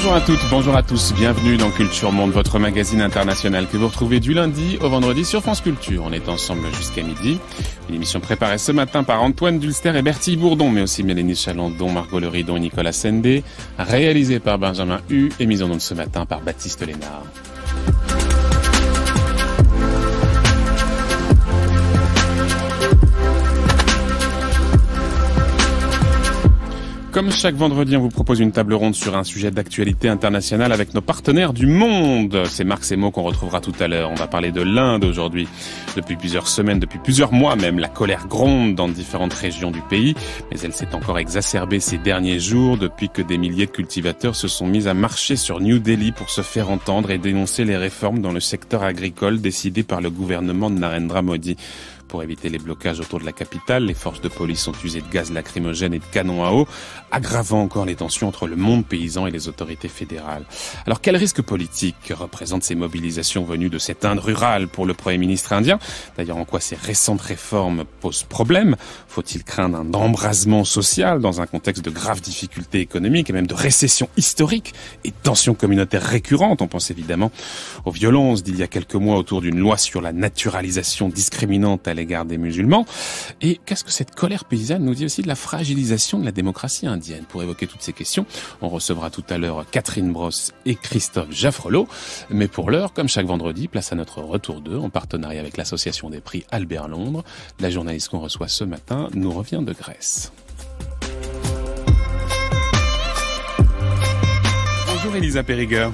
Bonjour à toutes, bonjour à tous, bienvenue dans Culture Monde, votre magazine international que vous retrouvez du lundi au vendredi sur France Culture. On est ensemble jusqu'à midi. Une émission préparée ce matin par Antoine Dulster et Bertille Bourdon, mais aussi Mélanie Chalandon, Margot Leridon et Nicolas Sendé, réalisée par Benjamin Hu et mise en onde ce matin par Baptiste Lénard. Comme chaque vendredi, on vous propose une table ronde sur un sujet d'actualité internationale avec nos partenaires du monde. C'est Marc Semo qu'on retrouvera tout à l'heure. On va parler de l'Inde aujourd'hui. Depuis plusieurs semaines, depuis plusieurs mois même, la colère gronde dans différentes régions du pays. Mais elle s'est encore exacerbée ces derniers jours depuis que des milliers de cultivateurs se sont mis à marcher sur New Delhi pour se faire entendre et dénoncer les réformes dans le secteur agricole décidées par le gouvernement de Narendra Modi. Pour éviter les blocages autour de la capitale, les forces de police ont usé de gaz lacrymogène et de canons à eau, aggravant encore les tensions entre le monde paysan et les autorités fédérales. Alors quel risque politique représentent ces mobilisations venues de cette Inde rurale pour le Premier ministre indien? D'ailleurs, en quoi ces récentes réformes posent problème? Faut-il craindre un embrasement social dans un contexte de graves difficultés économiques et même de récession historique et de tensions communautaires récurrentes? On pense évidemment aux violences d'il y a quelques mois autour d'une loi sur la naturalisation discriminante à l'égard des musulmans. Et qu'est-ce que cette colère paysanne nous dit aussi de la fragilisation de la démocratie indienne? Pour évoquer toutes ces questions, on recevra tout à l'heure Catherine Brosse et Christophe Jaffrelot. Mais pour l'heure, comme chaque vendredi, place à notre retour d'eux en partenariat avec l'association des prix Albert Londres. La journaliste qu'on reçoit ce matin nous revient de Grèce. Bonjour Elisa Périger.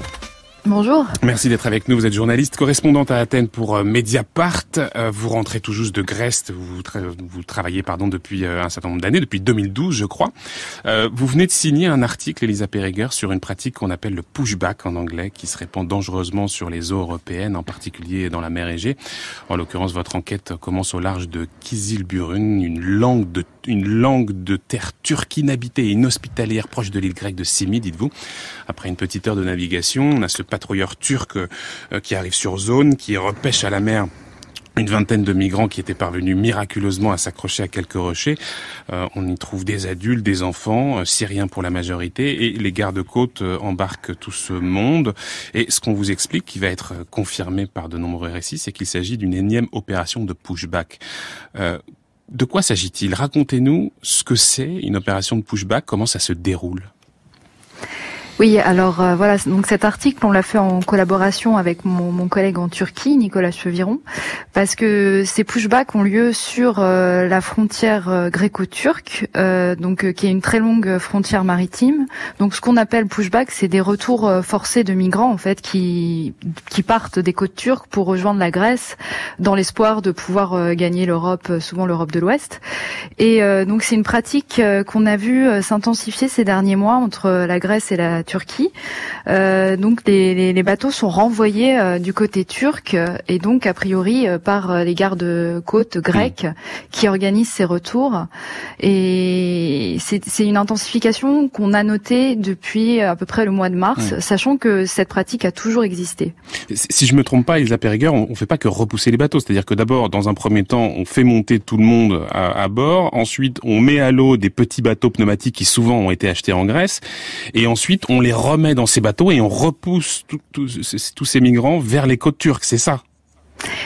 Bonjour. Merci d'être avec nous. Vous êtes journaliste, correspondante à Athènes pour Mediapart. Vous rentrez tout juste de Grèce. Vous travaillez depuis un certain nombre d'années, depuis 2012, je crois. Vous venez de signer un article, Elisa Périger, sur une pratique qu'on appelle le pushback en anglais, qui se répand dangereusement sur les eaux européennes, en particulier dans la mer Égée. En l'occurrence, votre enquête commence au large de Kizilburun, une langue de terre turque inhabitée et inhospitalière proche de l'île grecque de Simi, dites-vous. Après une petite heure de navigation, on a ce patrouilleur turc qui arrive sur zone, qui repêche à la mer une vingtaine de migrants qui étaient parvenus miraculeusement à s'accrocher à quelques rochers. On y trouve des adultes, des enfants, syriens pour la majorité, et les gardes-côtes embarquent tout ce monde. Et ce qu'on vous explique, qui va être confirmé par de nombreux récits, c'est qu'il s'agit d'une énième opération de pushback. De quoi s'agit-il? Racontez-nous ce que c'est une opération de pushback, comment ça se déroule. Oui, alors voilà, donc cet article, on l'a fait en collaboration avec mon collègue en Turquie, Nicolas Cheviron, parce que ces pushbacks ont lieu sur la frontière gréco-turque, qui est une très longue frontière maritime. Donc ce qu'on appelle pushback, c'est des retours forcés de migrants en fait qui partent des côtes turques pour rejoindre la Grèce dans l'espoir de pouvoir gagner l'Europe, souvent l'Europe de l'Ouest. Et donc c'est une pratique qu'on a vu s'intensifier ces derniers mois entre la Grèce et la Turquie. Donc les bateaux sont renvoyés du côté turc et donc a priori par les gardes-côtes grecs qui organisent ces retours. Et c'est une intensification qu'on a notée depuis à peu près le mois de mars, sachant que cette pratique a toujours existé. Si je me trompe pas, Elisa Périger, on fait pas que repousser les bateaux. C'est-à-dire que d'abord, dans un premier temps, on fait monter tout le monde à bord. Ensuite, on met à l'eau des petits bateaux pneumatiques qui souvent ont été achetés en Grèce. Et ensuite, on les remet dans ces bateaux et on repousse tous ces migrants vers les côtes turques, c'est ça?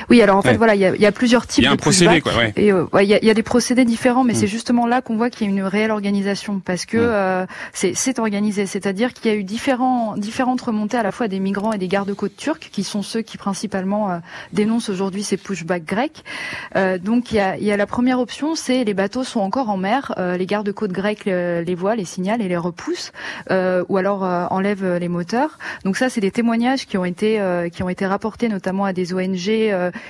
Oui, alors en fait, voilà, il y a plusieurs types de procédé, quoi, ouais. Et il y a des procédés différents, mais c'est justement là qu'on voit qu'il y a une réelle organisation, parce que c'est organisé, c'est-à-dire qu'il y a eu différentes remontées à la fois des migrants et des gardes-côtes turcs, qui sont ceux qui principalement dénoncent aujourd'hui ces pushbacks grecs. Donc il y a la première option, c'est les bateaux sont encore en mer, les gardes-côtes grecs les voient, les signalent et les repoussent, ou alors enlèvent les moteurs. Donc ça, c'est des témoignages qui ont été rapportés notamment à des ONG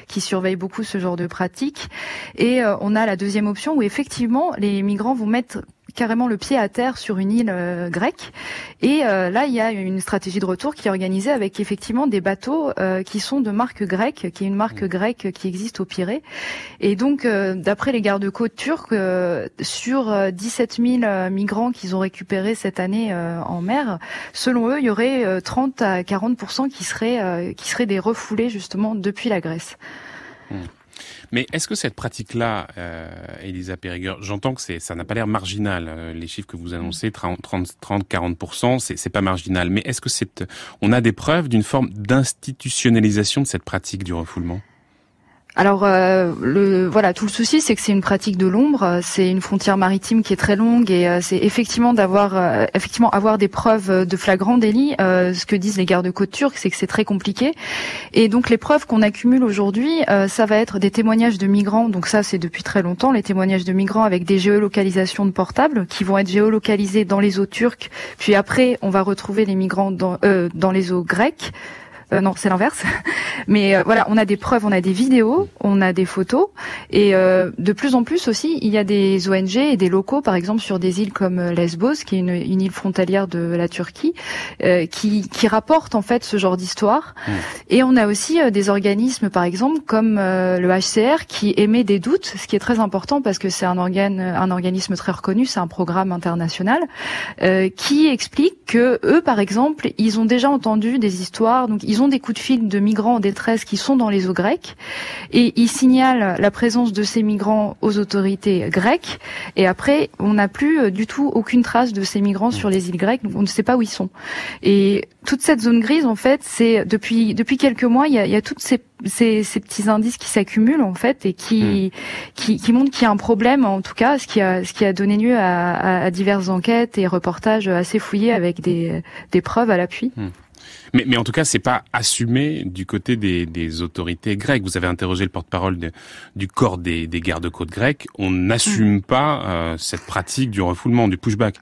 qui surveillent beaucoup ce genre de pratiques. Et on a la deuxième option où effectivement les migrants vont mettre carrément le pied à terre sur une île grecque. Et là, il y a une stratégie de retour qui est organisée avec effectivement des bateaux qui sont de marque grecque, qui est une marque grecque qui existe au Pirée. Et donc, d'après les gardes-côtes turcs, sur 17 000 migrants qu'ils ont récupérés cette année en mer, selon eux, il y aurait 30 à 40% qui seraient des refoulés justement depuis la Grèce. Mais est-ce que cette pratique-là, Elisa Périgueur, j'entends que ça n'a pas l'air marginal. Les chiffres que vous annoncez, 30-40%, c'est pas marginal. Mais est-ce que on a des preuves d'une forme d'institutionnalisation de cette pratique du refoulement? Alors voilà, tout le souci, c'est que c'est une pratique de l'ombre, c'est une frontière maritime qui est très longue et c'est effectivement avoir des preuves de flagrant délit. Ce que disent les gardes-côtes turcs, c'est que c'est très compliqué. Et donc les preuves qu'on accumule aujourd'hui, ça va être des témoignages de migrants. Donc ça, c'est depuis très longtemps, les témoignages de migrants avec des géolocalisations de portables qui vont être géolocalisés dans les eaux turques. Puis après, on va retrouver les migrants dans les eaux grecques. Non, c'est l'inverse. Mais voilà, on a des preuves, on a des vidéos, on a des photos. Et de plus en plus aussi, il y a des ONG et des locaux, par exemple sur des îles comme Lesbos, qui est une île frontalière de la Turquie, qui rapportent en fait ce genre d'histoire. Et on a aussi des organismes, par exemple, comme le HCR, qui émet des doutes, ce qui est très important parce que c'est un organisme très reconnu, c'est un programme international, qui explique que eux, par exemple, ils ont déjà entendu des histoires, donc ils ont des coups de fil de migrants en détresse qui sont dans les eaux grecques et ils signalent la présence de ces migrants aux autorités grecques et après on n'a plus du tout aucune trace de ces migrants sur les îles grecques, donc on ne sait pas où ils sont. Et toute cette zone grise en fait, c'est depuis quelques mois, il y a toutes ces petits indices qui s'accumulent en fait et qui montrent qu'il y a un problème, en tout cas, ce qui a donné lieu à diverses enquêtes et reportages assez fouillés avec des preuves à l'appui. Mais en tout cas, c'est pas assumé du côté des autorités grecques. Vous avez interrogé le porte-parole du corps des gardes-côtes grecs. On n'assume pas cette pratique du refoulement, du pushback.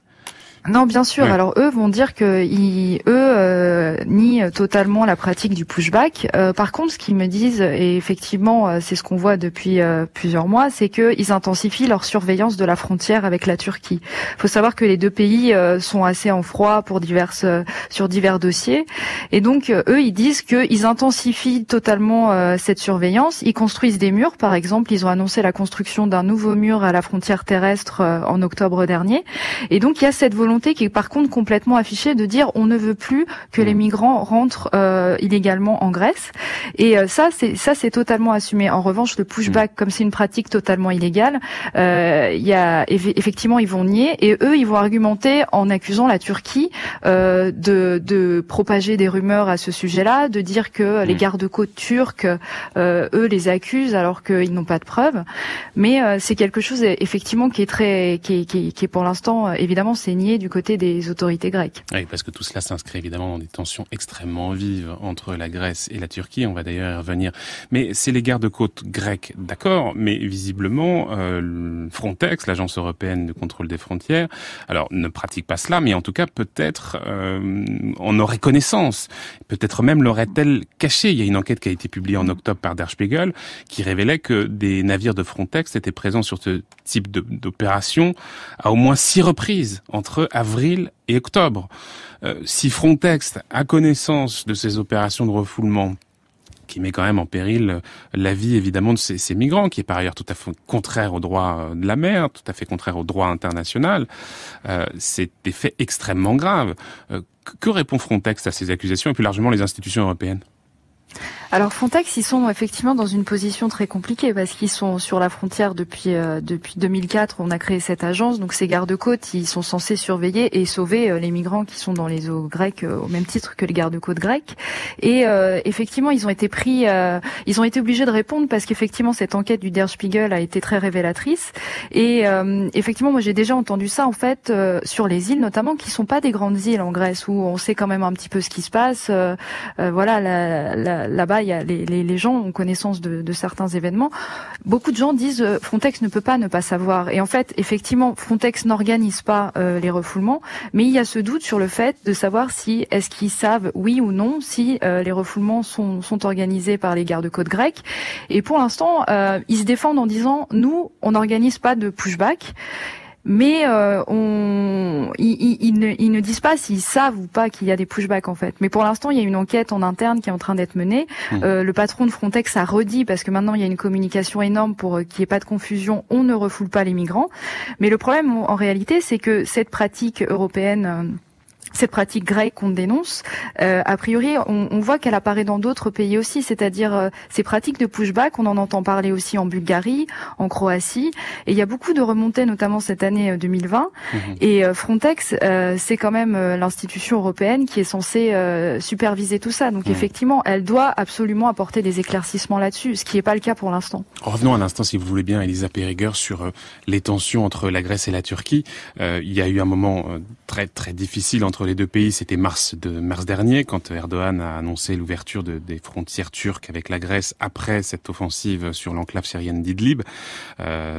Non, bien sûr. Ouais. Alors eux vont dire que eux nient totalement la pratique du pushback. Par contre, ce qu'ils me disent, et effectivement, c'est ce qu'on voit depuis plusieurs mois, c'est qu'ils intensifient leur surveillance de la frontière avec la Turquie. Il faut savoir que les deux pays sont assez en froid sur divers dossiers, et donc eux, ils disent qu'ils intensifient totalement cette surveillance. Ils construisent des murs, par exemple. Ils ont annoncé la construction d'un nouveau mur à la frontière terrestre en octobre dernier, et donc il y a cette volonté qui est par contre complètement affichée de dire on ne veut plus que les migrants rentrent illégalement en Grèce, et ça c'est totalement assumé. En revanche, le pushback, comme c'est une pratique totalement illégale, effectivement ils vont nier, et eux ils vont argumenter en accusant la Turquie de propager des rumeurs à ce sujet-là, de dire que les gardes-côtes turcs eux les accusent alors qu'ils n'ont pas de preuves. Mais c'est quelque chose effectivement qui est pour l'instant évidemment c'est nié du côté des autorités grecques. Oui, parce que tout cela s'inscrit évidemment dans des tensions extrêmement vives entre la Grèce et la Turquie. On va d'ailleurs y revenir. Mais c'est les gardes-côtes grecs, d'accord, mais visiblement Frontex, l'agence européenne de contrôle des frontières, alors ne pratique pas cela, mais en tout cas peut-être en aurait connaissance. Peut-être même l'aurait-elle caché. Il y a une enquête qui a été publiée en octobre par Der Spiegel qui révélait que des navires de Frontex étaient présents sur ce type d'opération à au moins 6 reprises entre avril et octobre. Si Frontex a connaissance de ces opérations de refoulement, qui met quand même en péril la vie évidemment de ces migrants, qui est par ailleurs tout à fait contraire au droit de la mer, tout à fait contraire au droit international, c'est des faits extrêmement graves. Que répond Frontex à ces accusations et plus largement les institutions européennes ? Alors Frontex, ils sont effectivement dans une position très compliquée parce qu'ils sont sur la frontière depuis 2004. On a créé cette agence, donc ces gardes-côtes, ils sont censés surveiller et sauver les migrants qui sont dans les eaux grecques au même titre que les gardes-côtes grecs. Et effectivement, ils ont été obligés de répondre parce qu'effectivement cette enquête du Der Spiegel a été très révélatrice. Et effectivement, moi j'ai déjà entendu ça en fait sur les îles notamment, qui sont pas des grandes îles en Grèce où on sait quand même un petit peu ce qui se passe. Voilà, là-bas. Il y a les gens ont connaissance de certains événements. Beaucoup de gens disent Frontex ne peut pas ne pas savoir. Et en fait, effectivement, Frontex n'organise pas les refoulements, mais il y a ce doute sur le fait de savoir si est-ce qu'ils savent oui ou non si les refoulements sont organisés par les gardes-côtes grecs. Et pour l'instant, ils se défendent en disant nous, on n'organise pas de pushback. Mais ils ne disent pas s'ils savent ou pas qu'il y a des pushbacks en fait. Mais pour l'instant, il y a une enquête en interne qui est en train d'être menée. Le patron de Frontex a redit, parce que maintenant il y a une communication énorme pour qu'il n'y ait pas de confusion, on ne refoule pas les migrants. Mais le problème en réalité, c'est que cette pratique européenne, cette pratique grecque qu'on dénonce, a priori, on voit qu'elle apparaît dans d'autres pays aussi, c'est-à-dire ces pratiques de pushback, on en entend parler aussi en Bulgarie, en Croatie, et il y a beaucoup de remontées, notamment cette année 2020. Et Frontex, c'est quand même l'institution européenne qui est censée superviser tout ça. Donc effectivement, elle doit absolument apporter des éclaircissements là-dessus, ce qui n'est pas le cas pour l'instant. Revenons un instant, si vous voulez bien, Elisa Perriger, sur les tensions entre la Grèce et la Turquie. Il y a eu un moment très très difficile entre les deux pays, c'était mars dernier, quand Erdogan a annoncé l'ouverture des frontières turques avec la Grèce après cette offensive sur l'enclave syrienne d'Idlib.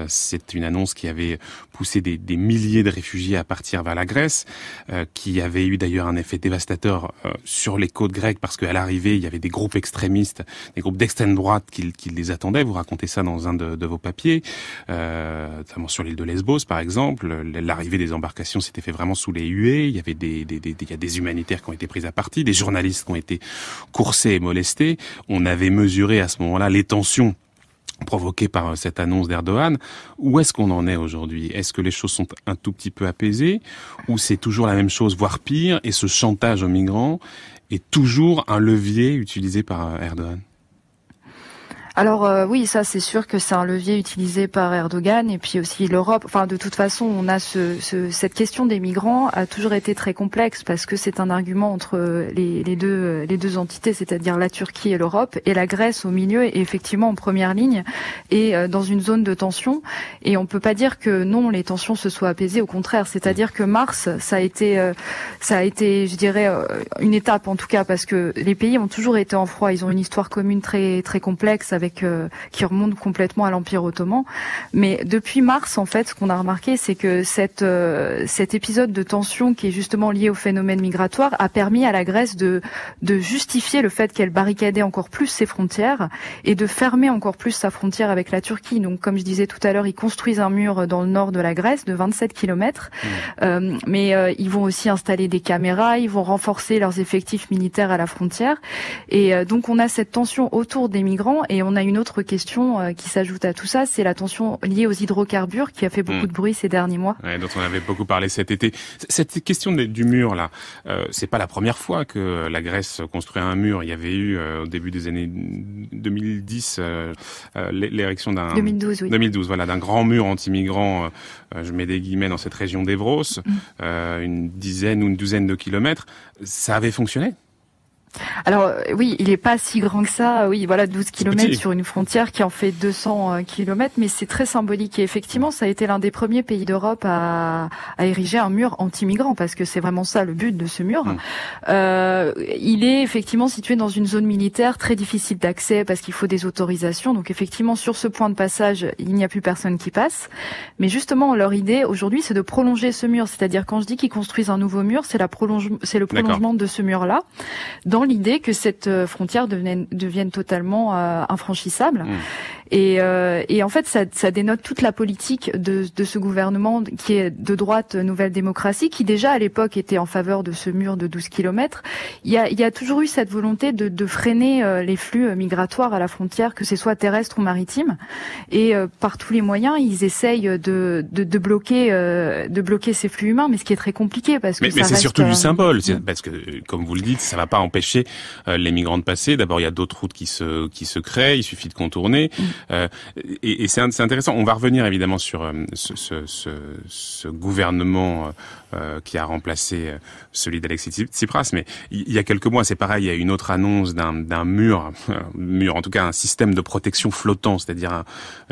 C'est une annonce qui avait poussé des milliers de réfugiés à partir vers la Grèce, qui avait eu d'ailleurs un effet dévastateur sur les côtes grecques, parce qu'à l'arrivée, il y avait des groupes extrémistes, des groupes d'extrême droite qui les attendaient. Vous racontez ça dans un de vos papiers, notamment sur l'île de Lesbos, par exemple. L'arrivée des embarcations s'était fait vraiment sous les huées. Il y avait il y a des humanitaires qui ont été pris à partie, des journalistes qui ont été coursés et molestés. On avait mesuré à ce moment-là les tensions provoquées par cette annonce d'Erdogan. Où est-ce qu'on en est aujourd'hui? Est-ce que les choses sont un tout petit peu apaisées, ou c'est toujours la même chose, voire pire, et ce chantage aux migrants est toujours un levier utilisé par Erdogan? Alors oui, ça c'est sûr que c'est un levier utilisé par Erdogan, et puis aussi l'Europe. Enfin, de toute façon, on a cette question des migrants a toujours été très complexe, parce que c'est un argument entre les deux entités, c'est-à-dire la Turquie et l'Europe, et la Grèce au milieu est effectivement en première ligne et dans une zone de tension. Et on peut pas dire que non, les tensions se soient apaisées. Au contraire, c'est-à-dire que mars, ça a été, je dirais, une étape en tout cas, parce que les pays ont toujours été en froid. Ils ont une histoire commune très très complexe, qui remonte complètement à l'Empire ottoman. Mais depuis mars, en fait, ce qu'on a remarqué, c'est que cet épisode de tension qui est justement lié au phénomène migratoire a permis à la Grèce de justifier le fait qu'elle barricadait encore plus ses frontières et de fermer encore plus sa frontière avec la Turquie. Donc, comme je disais tout à l'heure, ils construisent un mur dans le nord de la Grèce de 27 kilomètres. Mais ils vont aussi installer des caméras, ils vont renforcer leurs effectifs militaires à la frontière. Et donc, on a cette tension autour des migrants, et on a une autre question qui s'ajoute à tout ça, c'est la tension liée aux hydrocarbures qui a fait beaucoup de bruit ces derniers mois. Ouais, dont on avait beaucoup parlé cet été. Cette question du mur là, c'est pas la première fois que la Grèce construit un mur. Il y avait eu au début des années 2010 l'érection d'un 2012, voilà, d'un grand mur anti-migrants. Je mets des guillemets dans cette région d'Evros, une dizaine ou une douzaine de kilomètres. Ça avait fonctionné? Alors oui, il est pas si grand que ça. Oui, voilà, 12 kilomètres sur une frontière qui en fait 200 kilomètres, mais c'est très symbolique. Et effectivement, ça a été l'un des premiers pays d'Europe à ériger un mur anti-migrants, parce que c'est vraiment ça le but de ce mur. Il est effectivement situé dans une zone militaire très difficile d'accès, parce qu'il faut des autorisations. Donc effectivement, sur ce point de passage, il n'y a plus personne qui passe. Mais justement, leur idée aujourd'hui, c'est de prolonger ce mur. C'est-à-dire, quand je dis qu'ils construisent un nouveau mur, c'est le prolongement de ce mur-là, dans l'idée que cette frontière devienne totalement infranchissable. Et en fait, ça dénote toute la politique de ce gouvernement qui est de droite Nouvelle Démocratie, qui déjà à l'époque était en faveur de ce mur de 12 kilomètres. Il y a toujours eu cette volonté de freiner les flux migratoires à la frontière, que ce soit terrestre ou maritime. Et par tous les moyens, ils essayent de bloquer ces flux humains, mais ce qui est très compliqué, parce que mais c'est surtout du symbole, parce que comme vous le dites, ça va pas empêcher les migrants de passer. D'abord, il y a d'autres routes qui se créent, il suffit de contourner. Et c'est intéressant. On va revenir évidemment sur ce gouvernement qui a remplacé celui d'Alexis Tsipras, mais il y a quelques mois, c'est pareil, il y a une autre annonce d'un mur, en tout cas un système de protection flottant, c'est-à-dire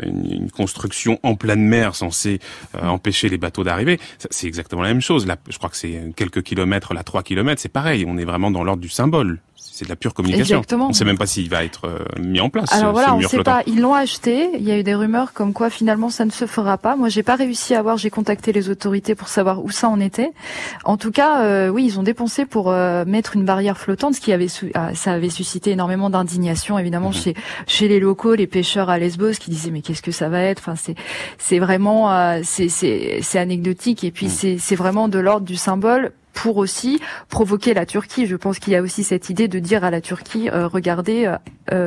une construction en pleine mer censée empêcher les bateaux d'arriver. C'est exactement la même chose. Là, je crois que c'est quelques kilomètres, là 3 kilomètres, c'est pareil. On est vraiment dans l'ordre du symbole. C'est de la pure communication. Exactement. On ne sait même pas s'il va être mis en place. Alors voilà, ce on mur ne sait flottant. pas. Ils l'ont acheté. Il y a eu des rumeurs comme quoi finalement ça ne se fera pas. Moi, j'ai pas réussi à voir. J'ai contacté les autorités pour savoir où ça en était. En tout cas, oui, ils ont dépensé pour mettre une barrière flottante, ce qui ça avait suscité énormément d'indignation, évidemment, chez les locaux, les pêcheurs à Lesbos, qui disaient mais qu'est-ce que ça va être. Enfin, c'est vraiment c'est anecdotique, et puis c'est vraiment de l'ordre du symbole. pour aussi provoquer la Turquie. Je pense qu'il y a aussi cette idée de dire à la Turquie, regardez,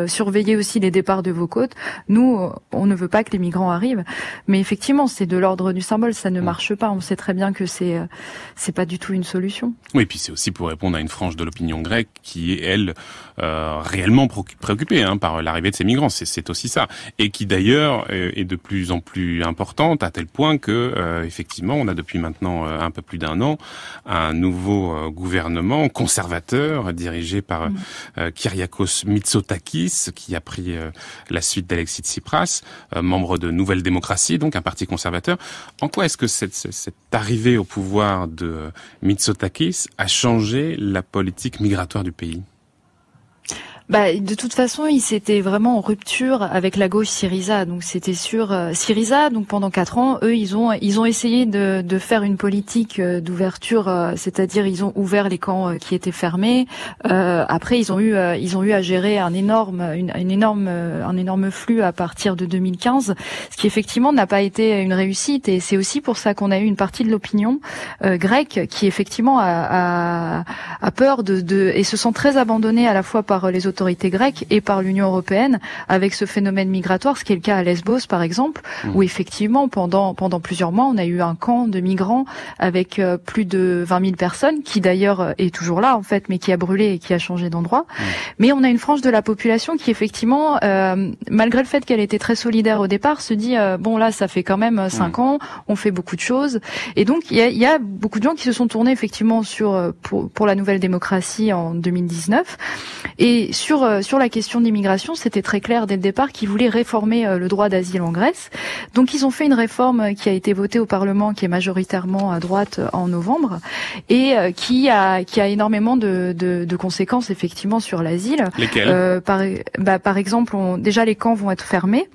surveillez aussi les départs de vos côtes. Nous, on ne veut pas que les migrants arrivent. Mais effectivement, c'est de l'ordre du symbole, ça ne marche pas. On sait très bien que c'est pas du tout une solution. Oui, puis c'est aussi pour répondre à une frange de l'opinion grecque qui est, elle, réellement préoccupée par l'arrivée de ces migrants. C'est aussi ça. Et qui d'ailleurs est de plus en plus importante, à tel point que, effectivement, on a depuis maintenant un peu plus d'1 an un nouveau gouvernement conservateur dirigé par Kyriakos Mitsotakis, qui a pris la suite d'Alexis Tsipras, membre de Nouvelle Démocratie, donc un parti conservateur. En quoi est-ce que cette arrivée au pouvoir de Mitsotakis a changé la politique migratoire du pays ? De toute façon, il s'était vraiment en rupture avec la gauche Syriza. Donc c'était sur Syriza. Donc pendant 4 ans, eux, ils ont essayé de faire une politique d'ouverture, c'est-à-dire ils ont ouvert les camps qui étaient fermés. Après, ils ont eu à gérer un énorme flux à partir de 2015, ce qui effectivement n'a pas été une réussite. Et c'est aussi pour ça qu'on a eu une partie de l'opinion grecque qui effectivement a peur et se sent très abandonnée à la fois par les autorités grecques et par l'Union européenne avec ce phénomène migratoire, ce qui est le cas à Lesbos par exemple, où effectivement pendant plusieurs mois on a eu un camp de migrants avec plus de 20 000 personnes, qui d'ailleurs est toujours là en fait, mais qui a brûlé et qui a changé d'endroit. Mais on a une frange de la population qui effectivement, malgré le fait qu'elle était très solidaire au départ, se dit bon là ça fait quand même 5 ans, on fait beaucoup de choses, et donc il y a beaucoup de gens qui se sont tournés effectivement pour la Nouvelle Démocratie en 2019, et sur la question d'immigration, c'était très clair dès le départ qu'ils voulaient réformer le droit d'asile en Grèce. Donc ils ont fait une réforme qui a été votée au Parlement, qui est majoritairement à droite en novembre, et qui a énormément de conséquences effectivement sur l'asile. Lesquelles ? Par exemple, déjà les camps vont être fermés.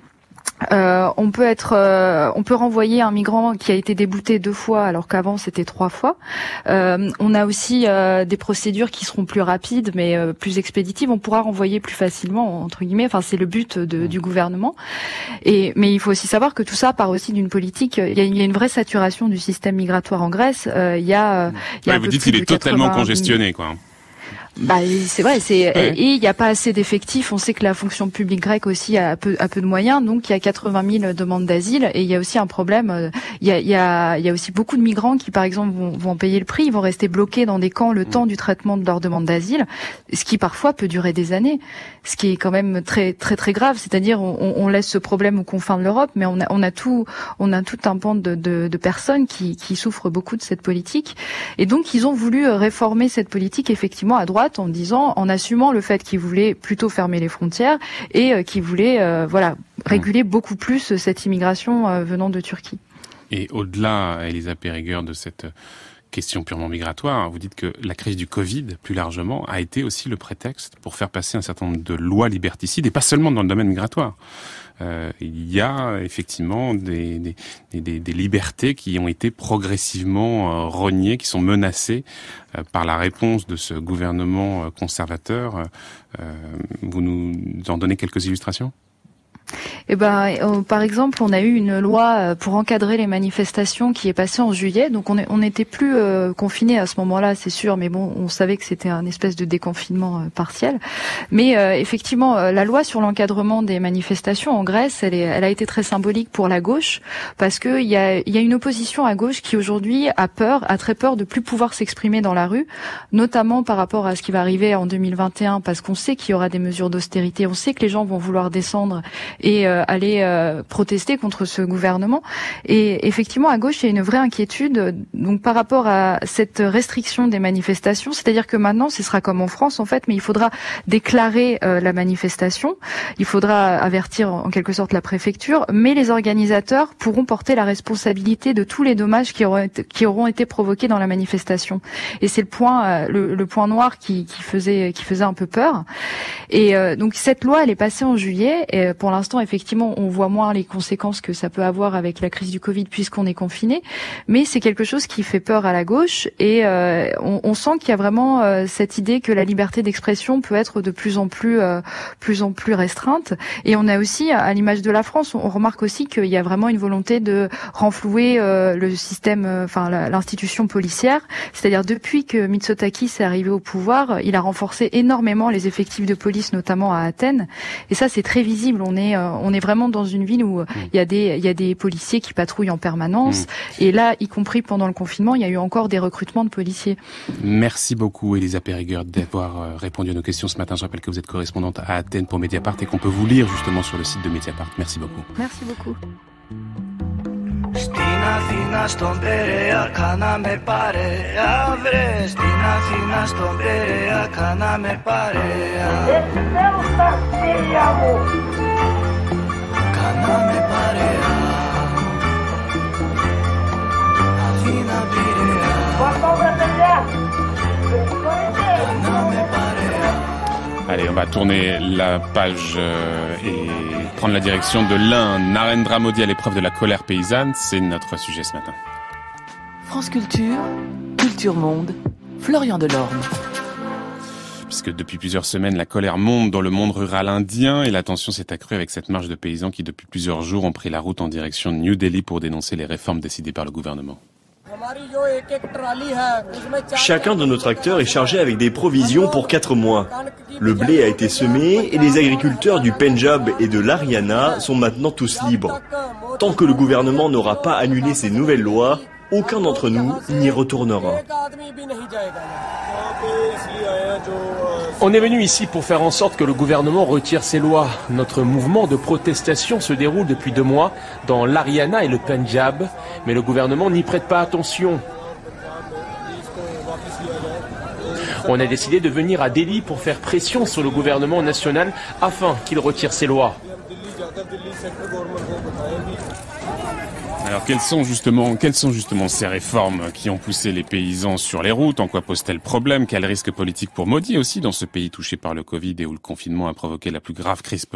On peut renvoyer un migrant qui a été débouté 2 fois alors qu'avant c'était 3 fois. On a aussi des procédures qui seront plus rapides mais plus expéditives. On pourra renvoyer plus facilement entre guillemets. Enfin, c'est le but du gouvernement. Mais il faut aussi savoir que tout ça part aussi d'une politique. Il y a une vraie saturation du système migratoire en Grèce. Vous dites qu'il est totalement congestionné, quoi. C'est vrai, et il n'y a pas assez d'effectifs. On sait que la fonction publique grecque aussi a peu de moyens, donc il y a 80 000 demandes d'asile, et il y a aussi un problème. Il y a aussi beaucoup de migrants qui, par exemple, vont payer le prix, ils vont rester bloqués dans des camps le temps du traitement de leur demande d'asile, ce qui parfois peut durer des années, ce qui est quand même très très très grave. C'est-à-dire on laisse ce problème aux confins de l'Europe, mais on a tout un pan de personnes qui souffrent beaucoup de cette politique, et donc ils ont voulu réformer cette politique effectivement à droite, en assumant le fait qu'ils voulaient plutôt fermer les frontières et qu'ils voulaient réguler beaucoup plus cette immigration venant de Turquie. Et au-delà, Elisa Périgueur, de cette question purement migratoire, vous dites que la crise du Covid, plus largement, a été aussi le prétexte pour faire passer un certain nombre de lois liberticides, et pas seulement dans le domaine migratoire. Il y a effectivement des libertés qui ont été progressivement rognées, qui sont menacées par la réponse de ce gouvernement conservateur. Vous nous en donnez quelques illustrations ? Par exemple, on a eu une loi pour encadrer les manifestations qui est passée en juillet. Donc on n'était plus confinés à ce moment-là, c'est sûr, mais bon, on savait que c'était un espèce de déconfinement partiel. Mais effectivement, la loi sur l'encadrement des manifestations en Grèce, elle a été très symbolique pour la gauche, parce que il y a une opposition à gauche qui aujourd'hui a très peur de plus pouvoir s'exprimer dans la rue, notamment par rapport à ce qui va arriver en 2021, parce qu'on sait qu'il y aura des mesures d'austérité, on sait que les gens vont vouloir descendre et aller protester contre ce gouvernement. Et effectivement, à gauche, il y a une vraie inquiétude donc par rapport à cette restriction des manifestations. C'est-à-dire que maintenant, ce sera comme en France, en fait, mais il faudra déclarer la manifestation. Il faudra avertir en quelque sorte la préfecture, mais les organisateurs pourront porter la responsabilité de tous les dommages qui auront été provoqués dans la manifestation. Et c'est le point noir qui faisait un peu peur. Et donc cette loi, elle est passée en juillet. Et pour l'instant, l'instant, effectivement, on voit moins les conséquences que ça peut avoir avec la crise du Covid puisqu'on est confiné, mais c'est quelque chose qui fait peur à la gauche et on sent qu'il y a vraiment cette idée que la liberté d'expression peut être de plus en plus restreinte. Et on a aussi, à l'image de la France, on remarque aussi qu'il y a vraiment une volonté de renflouer le système, l'institution policière. C'est-à-dire depuis que Mitsotakis est arrivé au pouvoir, il a renforcé énormément les effectifs de police, notamment à Athènes. Et ça, c'est très visible. On est vraiment dans une ville où il y a des policiers qui patrouillent en permanence. Et là, y compris pendant le confinement, il y a eu encore des recrutements de policiers. Merci beaucoup, Elisa Périgueur, d'avoir répondu à nos questions ce matin. Je rappelle que vous êtes correspondante à Athènes pour Mediapart et qu'on peut vous lire justement sur le site de Mediapart. Merci beaucoup. Merci beaucoup. Στην Αθήνα στον Περαία κάναμε παρέα βρε. Στην Αθήνα στον Περαία κάναμε παρέα. Έτσι θέλω στα στήλια μου. Κάναμε παρέα. Αθήνα Πειραιά. Βαρτόμαι παιδιά. Κάναμε παρέα. Allez, on va tourner la page et prendre la direction de l'Inde. Narendra Modi à l'épreuve de la colère paysanne, c'est notre sujet ce matin. France Culture, Culture Monde, Florian Delorme. Puisque depuis plusieurs semaines, la colère monte dans le monde rural indien et la tension s'est accrue avec cette marche de paysans qui depuis plusieurs jours ont pris la route en direction de New Delhi pour dénoncer les réformes décidées par le gouvernement. Chacun de nos tracteurs est chargé avec des provisions pour 4 mois. Le blé a été semé et les agriculteurs du Pendjab et de l'Haryana sont maintenant tous libres. Tant que le gouvernement n'aura pas annulé ces nouvelles lois, aucun d'entre nous n'y retournera. On est venu ici pour faire en sorte que le gouvernement retire ces lois. Notre mouvement de protestation se déroule depuis 2 mois dans l'Haryana et le Pendjab, mais le gouvernement n'y prête pas attention. On a décidé de venir à Delhi pour faire pression sur le gouvernement national afin qu'il retire ces lois. Alors quelles sont justement ces réformes qui ont poussé les paysans sur les routes? En quoi pose-t-elle problème? Quel risque politique pour Modi aussi dans ce pays touché par le Covid et où le confinement a provoqué la plus grave crise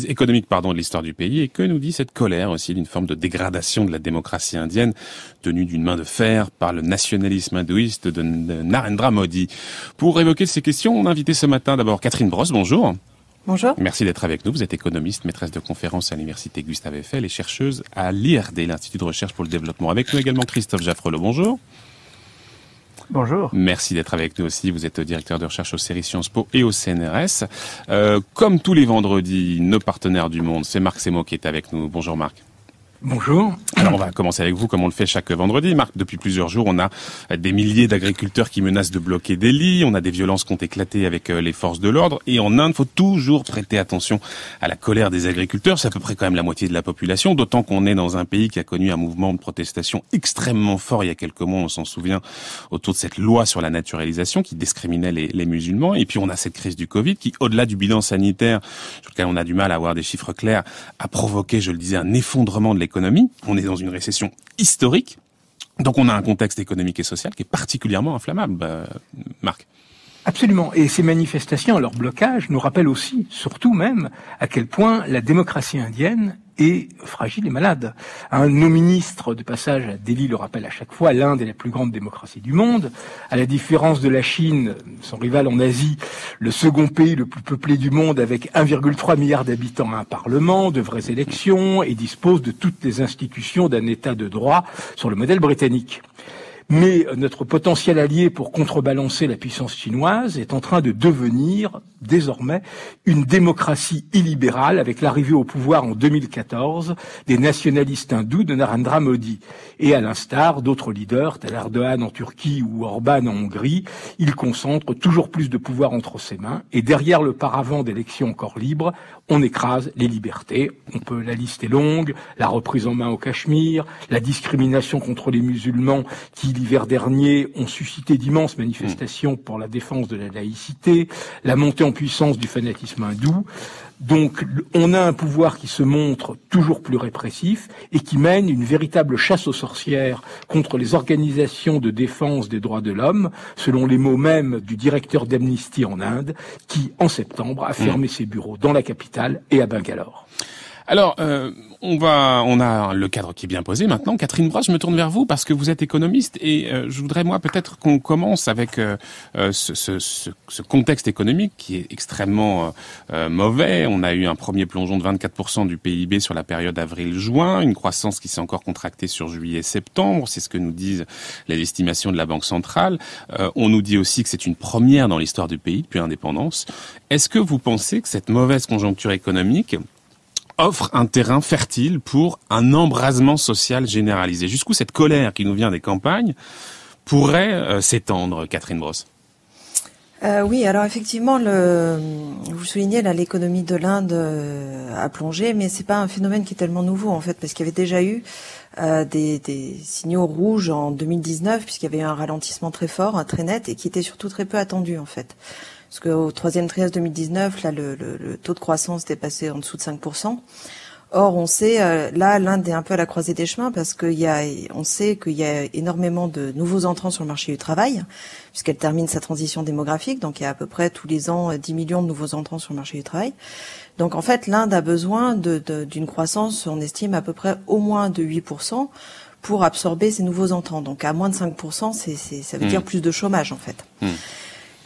économique de l'histoire du pays? Et que nous dit cette colère aussi d'une forme de dégradation de la démocratie indienne tenue d'une main de fer par le nationalisme hindouiste de Narendra Modi? Pour évoquer ces questions, on a invité ce matin d'abord Catherine Brosse, bonjour. Bonjour. Merci d'être avec nous. Vous êtes économiste, maîtresse de conférences à l'université Gustave Eiffel et chercheuse à l'IRD, l'Institut de recherche pour le développement. Avec nous également Christophe Jaffrelot, bonjour. Bonjour. Merci d'être avec nous aussi. Vous êtes directeur de recherche aux séries Sciences Po et au CNRS. Comme tous les vendredis, nos partenaires du monde, c'est Marc Semo qui est avec nous. Bonjour Marc. Bonjour. Alors on va commencer avec vous comme on le fait chaque vendredi. Marc, depuis plusieurs jours, on a des milliers d'agriculteurs qui menacent de bloquer Delhi. On a des violences qui ont éclaté avec les forces de l'ordre. Et en Inde, il faut toujours prêter attention à la colère des agriculteurs. C'est à peu près quand même la moitié de la population, d'autant qu'on est dans un pays qui a connu un mouvement de protestation extrêmement fort il y a quelques mois, on s'en souvient, autour de cette loi sur la naturalisation qui discriminait les musulmans. Et puis on a cette crise du Covid qui, au-delà du bilan sanitaire, sur lequel on a du mal à avoir des chiffres clairs, a provoqué, je le disais, un effondrement de l'économie. On est dans une récession historique, donc on a un contexte économique et social qui est particulièrement inflammable, Marc. Absolument. Et ces manifestations, leur blocage, nous rappellent aussi, surtout même, à quel point la démocratie indienne est fragile et malade. Nos ministres de passage à Delhi le rappellent à chaque fois, l'Inde est la plus grande démocratie du monde. À la différence de la Chine, son rival en Asie, le second pays le plus peuplé du monde avec 1,3 milliard d'habitants, a un parlement, de vraies élections et dispose de toutes les institutions d'un état de droit sur le modèle britannique. Mais notre potentiel allié pour contrebalancer la puissance chinoise est en train de devenir désormais une démocratie illibérale avec l'arrivée au pouvoir en 2014 des nationalistes hindous de Narendra Modi. Et à l'instar d'autres leaders, tel Erdogan en Turquie ou Orban en Hongrie, il concentre toujours plus de pouvoir entre ses mains et derrière le paravent d'élections encore libres, on écrase les libertés. La liste est longue, la reprise en main au Cachemire, la discrimination contre les musulmans qui, l'hiver dernier, ont suscité d'immenses manifestations pour la défense de la laïcité, la montée en puissance du fanatisme hindou. Donc on a un pouvoir qui se montre toujours plus répressif et qui mène une véritable chasse aux sorcières contre les organisations de défense des droits de l'homme, selon les mots mêmes du directeur d'Amnesty en Inde, qui en septembre a fermé ses bureaux dans la capitale et à Bangalore. Alors, on a le cadre qui est bien posé maintenant. Catherine Brosse, je me tourne vers vous parce que vous êtes économiste et je voudrais moi peut-être qu'on commence avec ce contexte économique qui est extrêmement mauvais. On a eu un premier plongeon de 24% du PIB sur la période avril-juin, une croissance qui s'est encore contractée sur juillet-septembre. C'est ce que nous disent les estimations de la Banque centrale. On nous dit aussi que c'est une première dans l'histoire du pays depuis l'indépendance. Est-ce que vous pensez que cette mauvaise conjoncture économique offre un terrain fertile pour un embrasement social généralisé? Jusqu'où cette colère qui nous vient des campagnes pourrait s'étendre, Catherine Brosse? Oui, alors effectivement, vous soulignez là, l'économie de l'Inde a plongé, mais c'est pas un phénomène qui est tellement nouveau en fait, parce qu'il y avait déjà eu des signaux rouges en 2019, puisqu'il y avait eu un ralentissement très fort, très net, et qui était surtout très peu attendu en fait. Parce qu'au troisième trimestre 2019, là, le taux de croissance était passé en dessous de 5%. Or, on sait, là, l'Inde est un peu à la croisée des chemins parce on sait qu'il y a énormément de nouveaux entrants sur le marché du travail, puisqu'elle termine sa transition démographique. Donc, il y a à peu près tous les ans 10 millions de nouveaux entrants sur le marché du travail. Donc, en fait, l'Inde a besoin d'une croissance, on estime à peu près au moins de 8% pour absorber ces nouveaux entrants. Donc, à moins de 5%, ça veut dire plus de chômage, en fait.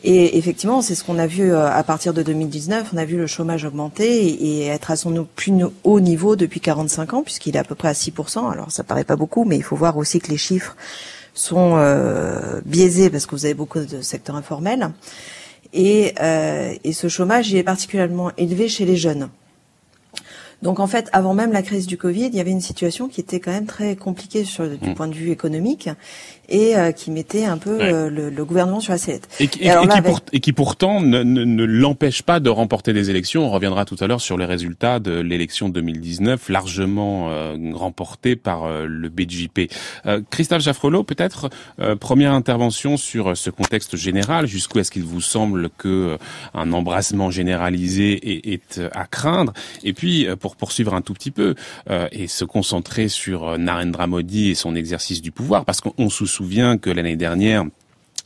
Et effectivement, c'est ce qu'on a vu à partir de 2019. On a vu le chômage augmenter et être à son plus haut niveau depuis 45 ans, puisqu'il est à peu près à 6%. Alors, ça paraît pas beaucoup, mais il faut voir aussi que les chiffres sont biaisés parce que vous avez beaucoup de secteurs informels. Et ce chômage, il est particulièrement élevé chez les jeunes. Donc en fait, avant même la crise du Covid, il y avait une situation qui était quand même très compliquée du point de vue économique et qui mettait un peu le gouvernement sur la sellette. Et qui pourtant ne l'empêche pas de remporter des élections. On reviendra tout à l'heure sur les résultats de l'élection 2019, largement remportée par le BJP. Christophe Jaffrelot, peut-être première intervention sur ce contexte général. Jusqu'où est-ce qu'il vous semble que un embrasement généralisé est à craindre? Et puis pour poursuivre un tout petit peu et se concentrer sur Narendra Modi et son exercice du pouvoir, parce qu'on se souvient que l'année dernière,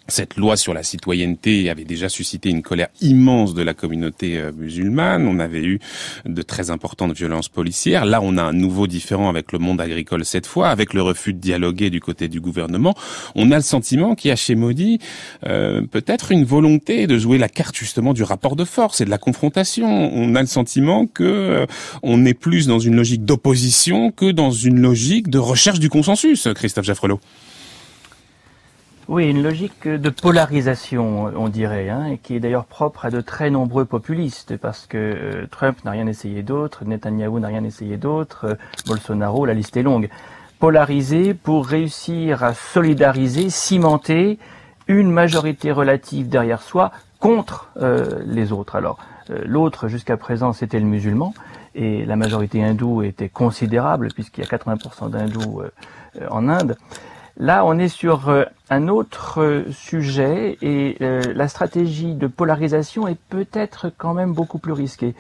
cette loi sur la citoyenneté avait déjà suscité une colère immense de la communauté musulmane. On avait eu de très importantes violences policières. Là, on a un nouveau différend avec le monde agricole cette fois, avec le refus de dialoguer du côté du gouvernement. On a le sentiment qu'il y a chez Modi peut-être une volonté de jouer la carte justement du rapport de force et de la confrontation. On a le sentiment que on est plus dans une logique d'opposition que dans une logique de recherche du consensus, Christophe Jaffrelot. Oui, une logique de polarisation, on dirait, et qui est d'ailleurs propre à de très nombreux populistes, parce que Trump n'a rien essayé d'autre, Netanyahou n'a rien essayé d'autre, Bolsonaro, la liste est longue. Polariser pour réussir à solidariser, cimenter une majorité relative derrière soi contre les autres. Alors, l'autre, jusqu'à présent, c'était le musulman, et la majorité hindoue était considérable, puisqu'il y a 80% d'hindous en Inde. Là, on est sur un autre sujet et la stratégie de polarisation est peut-être quand même beaucoup plus risquée.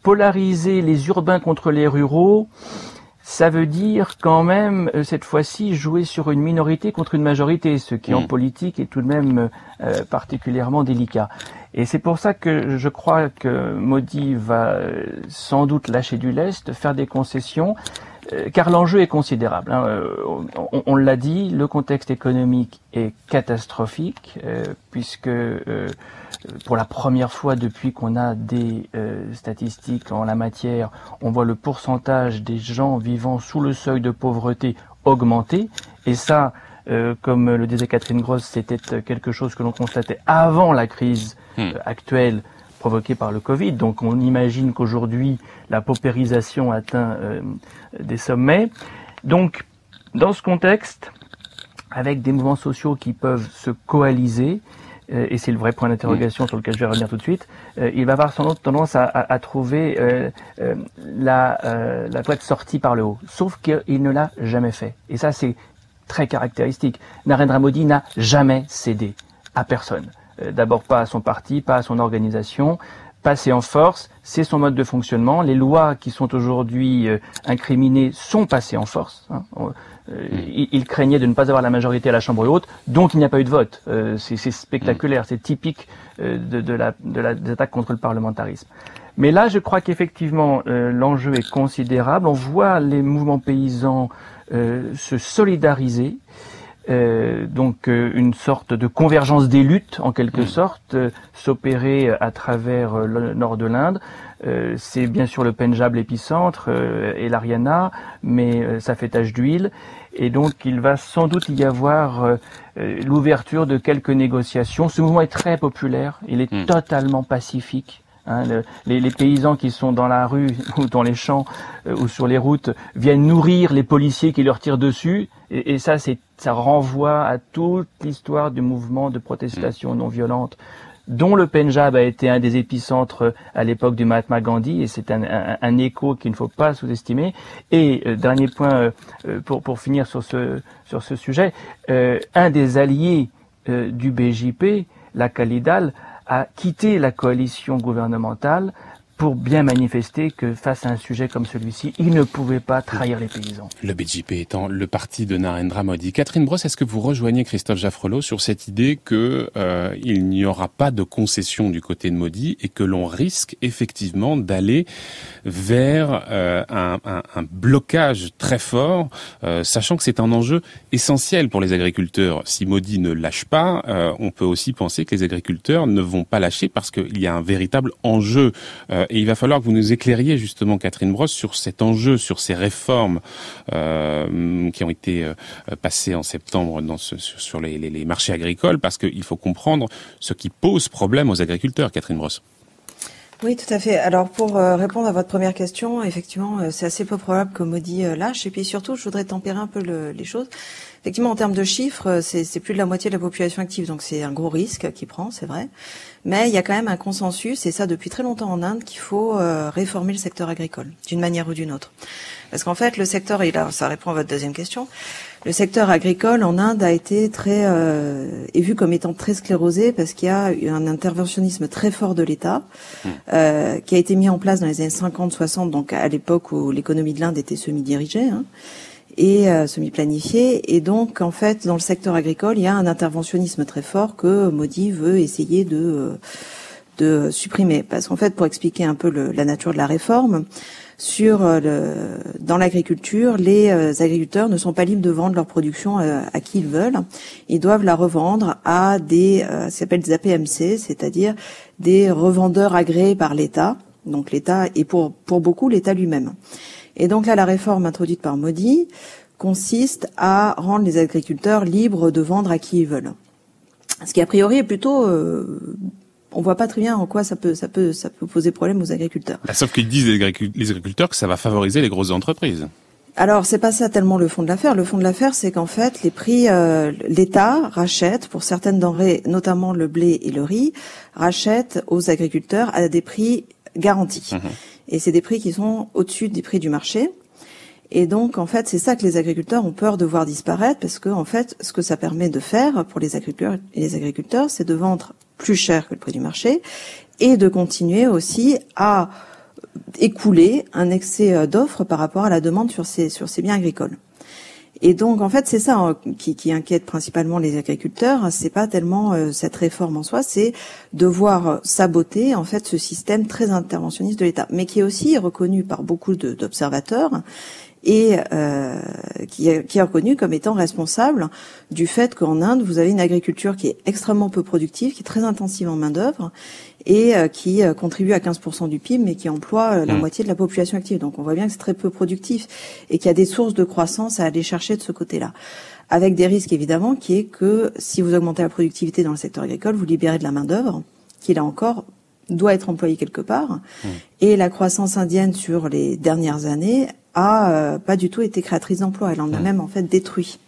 Polariser les urbains contre les ruraux, ça veut dire quand même, cette fois-ci, jouer sur une minorité contre une majorité, ce qui en politique est tout de même particulièrement délicat. Et c'est pour ça que je crois que Modi va sans doute lâcher du lest, faire des concessions, car l'enjeu est considérable. On l'a dit, le contexte économique est catastrophique, puisque pour la première fois depuis qu'on a des statistiques en la matière, on voit le pourcentage des gens vivant sous le seuil de pauvreté augmenter. Et ça, comme le disait Catherine Brosse, c'était quelque chose que l'on constatait avant la crise actuelle provoquée par le Covid. Donc on imagine qu'aujourd'hui, la paupérisation atteint des sommets. Donc, dans ce contexte, avec des mouvements sociaux qui peuvent se coaliser, et c'est le vrai point d'interrogation sur lequel je vais revenir tout de suite, il va avoir sans doute tendance à trouver la voie de sortie par le haut. Sauf qu'il ne l'a jamais fait. Et ça, c'est très caractéristique. Narendra Modi n'a jamais cédé à personne. D'abord pas à son parti, pas à son organisation, passé en force, c'est son mode de fonctionnement. Les lois qui sont aujourd'hui incriminées sont passées en force. Il craignait de ne pas avoir la majorité à la Chambre haute, donc il n'y a pas eu de vote. C'est spectaculaire, c'est typique des attaques contre le parlementarisme. Mais là, je crois qu'effectivement, l'enjeu est considérable. On voit les mouvements paysans se solidariser. Donc une sorte de convergence des luttes en quelque sorte s'opérer à travers le nord de l'Inde. C'est bien sûr le Pendjab l'épicentre et l'Haryana, mais ça fait tache d'huile et donc il va sans doute y avoir l'ouverture de quelques négociations. Ce mouvement est très populaire, il est totalement pacifique. Les paysans qui sont dans la rue ou dans les champs ou sur les routes viennent nourrir les policiers qui leur tirent dessus et ça renvoie à toute l'histoire du mouvement de protestation non violente dont le Pendjab a été un des épicentres à l'époque du Mahatma Gandhi et c'est un écho qu'il ne faut pas sous-estimer. Et dernier point pour finir sur ce sujet, un des alliés du BJP, l'Akali Dal, a quitté la coalition gouvernementale pour bien manifester que face à un sujet comme celui-ci, il ne pouvait pas trahir les paysans. Le BJP étant le parti de Narendra Modi. Catherine Brosse, est-ce que vous rejoignez Christophe Jaffrelot sur cette idée que il n'y aura pas de concession du côté de Modi et que l'on risque effectivement d'aller vers un blocage très fort, sachant que c'est un enjeu essentiel pour les agriculteurs. Si Modi ne lâche pas, on peut aussi penser que les agriculteurs ne vont pas lâcher parce qu'il y a un véritable enjeu. Et il va falloir que vous nous éclairiez justement, Catherine Brosse, sur cet enjeu, sur ces réformes qui ont été passées en septembre sur les marchés agricoles, parce qu'il faut comprendre ce qui pose problème aux agriculteurs, Catherine Brosse. Oui, tout à fait. Alors, pour répondre à votre première question, effectivement, c'est assez peu probable que Modi lâche. Et puis surtout, je voudrais tempérer un peu les choses. Effectivement, en termes de chiffres, c'est plus de la moitié de la population active, donc c'est un gros risque qu'il prend, c'est vrai. Mais il y a quand même un consensus, et ça depuis très longtemps en Inde, qu'il faut réformer le secteur agricole, d'une manière ou d'une autre. Parce qu'en fait, le secteur, et là, ça répond à votre deuxième question, le secteur agricole en Inde a été est vu comme étant très sclérosé parce qu'il y a eu un interventionnisme très fort de l'État qui a été mis en place dans les années 50-60, donc à l'époque où l'économie de l'Inde était semi-dirigée et semi-planifiée. Et donc, en fait, dans le secteur agricole, il y a un interventionnisme très fort que Modi veut essayer de supprimer. Parce qu'en fait, pour expliquer un peu la nature de la réforme, dans l'agriculture, les agriculteurs ne sont pas libres de vendre leur production à qui ils veulent. Ils doivent la revendre à ça s'appelle des APMC, c'est-à-dire des revendeurs agréés par l'État. Donc l'État, et pour beaucoup, l'État lui-même. Et donc là, la réforme introduite par Modi consiste à rendre les agriculteurs libres de vendre à qui ils veulent. Ce qui, a priori, est plutôt... on voit pas très bien en quoi ça peut poser problème aux agriculteurs. Sauf qu'ils disent les agriculteurs que ça va favoriser les grosses entreprises. Alors, c'est pas ça tellement le fond de l'affaire. Le fond de l'affaire, c'est qu'en fait, les prix, l'État rachète pour certaines denrées, notamment le blé et le riz, rachète aux agriculteurs à des prix garantis. Et c'est des prix qui sont au-dessus des prix du marché. Et donc, en fait, c'est ça que les agriculteurs ont peur de voir disparaître, parce que, en fait, ce que ça permet de faire pour les agriculteurs, c'est de vendre plus cher que le prix du marché et de continuer aussi à écouler un excès d'offres par rapport à la demande sur ces biens agricoles. Et donc, en fait, c'est ça qui inquiète principalement les agriculteurs. C'est pas tellement cette réforme en soi, c'est de voir saboter, en fait, ce système très interventionniste de l'État, mais qui est aussi reconnu par beaucoup d'observateurs et qui est reconnu comme étant responsable du fait qu'en Inde, vous avez une agriculture qui est extrêmement peu productive, qui est très intensive en main-d'œuvre et qui contribue à 15% du PIB, mais qui emploie la moitié de la population active. Donc on voit bien que c'est très peu productif et qu'il y a des sources de croissance à aller chercher de ce côté-là. Avec des risques évidemment, qui est que si vous augmentez la productivité dans le secteur agricole, vous libérez de la main-d'œuvre, qui là encore doit être employée quelque part. Et la croissance indienne sur les dernières années a pas du tout été créatrice d'emplois. Elle en a même en fait détruit.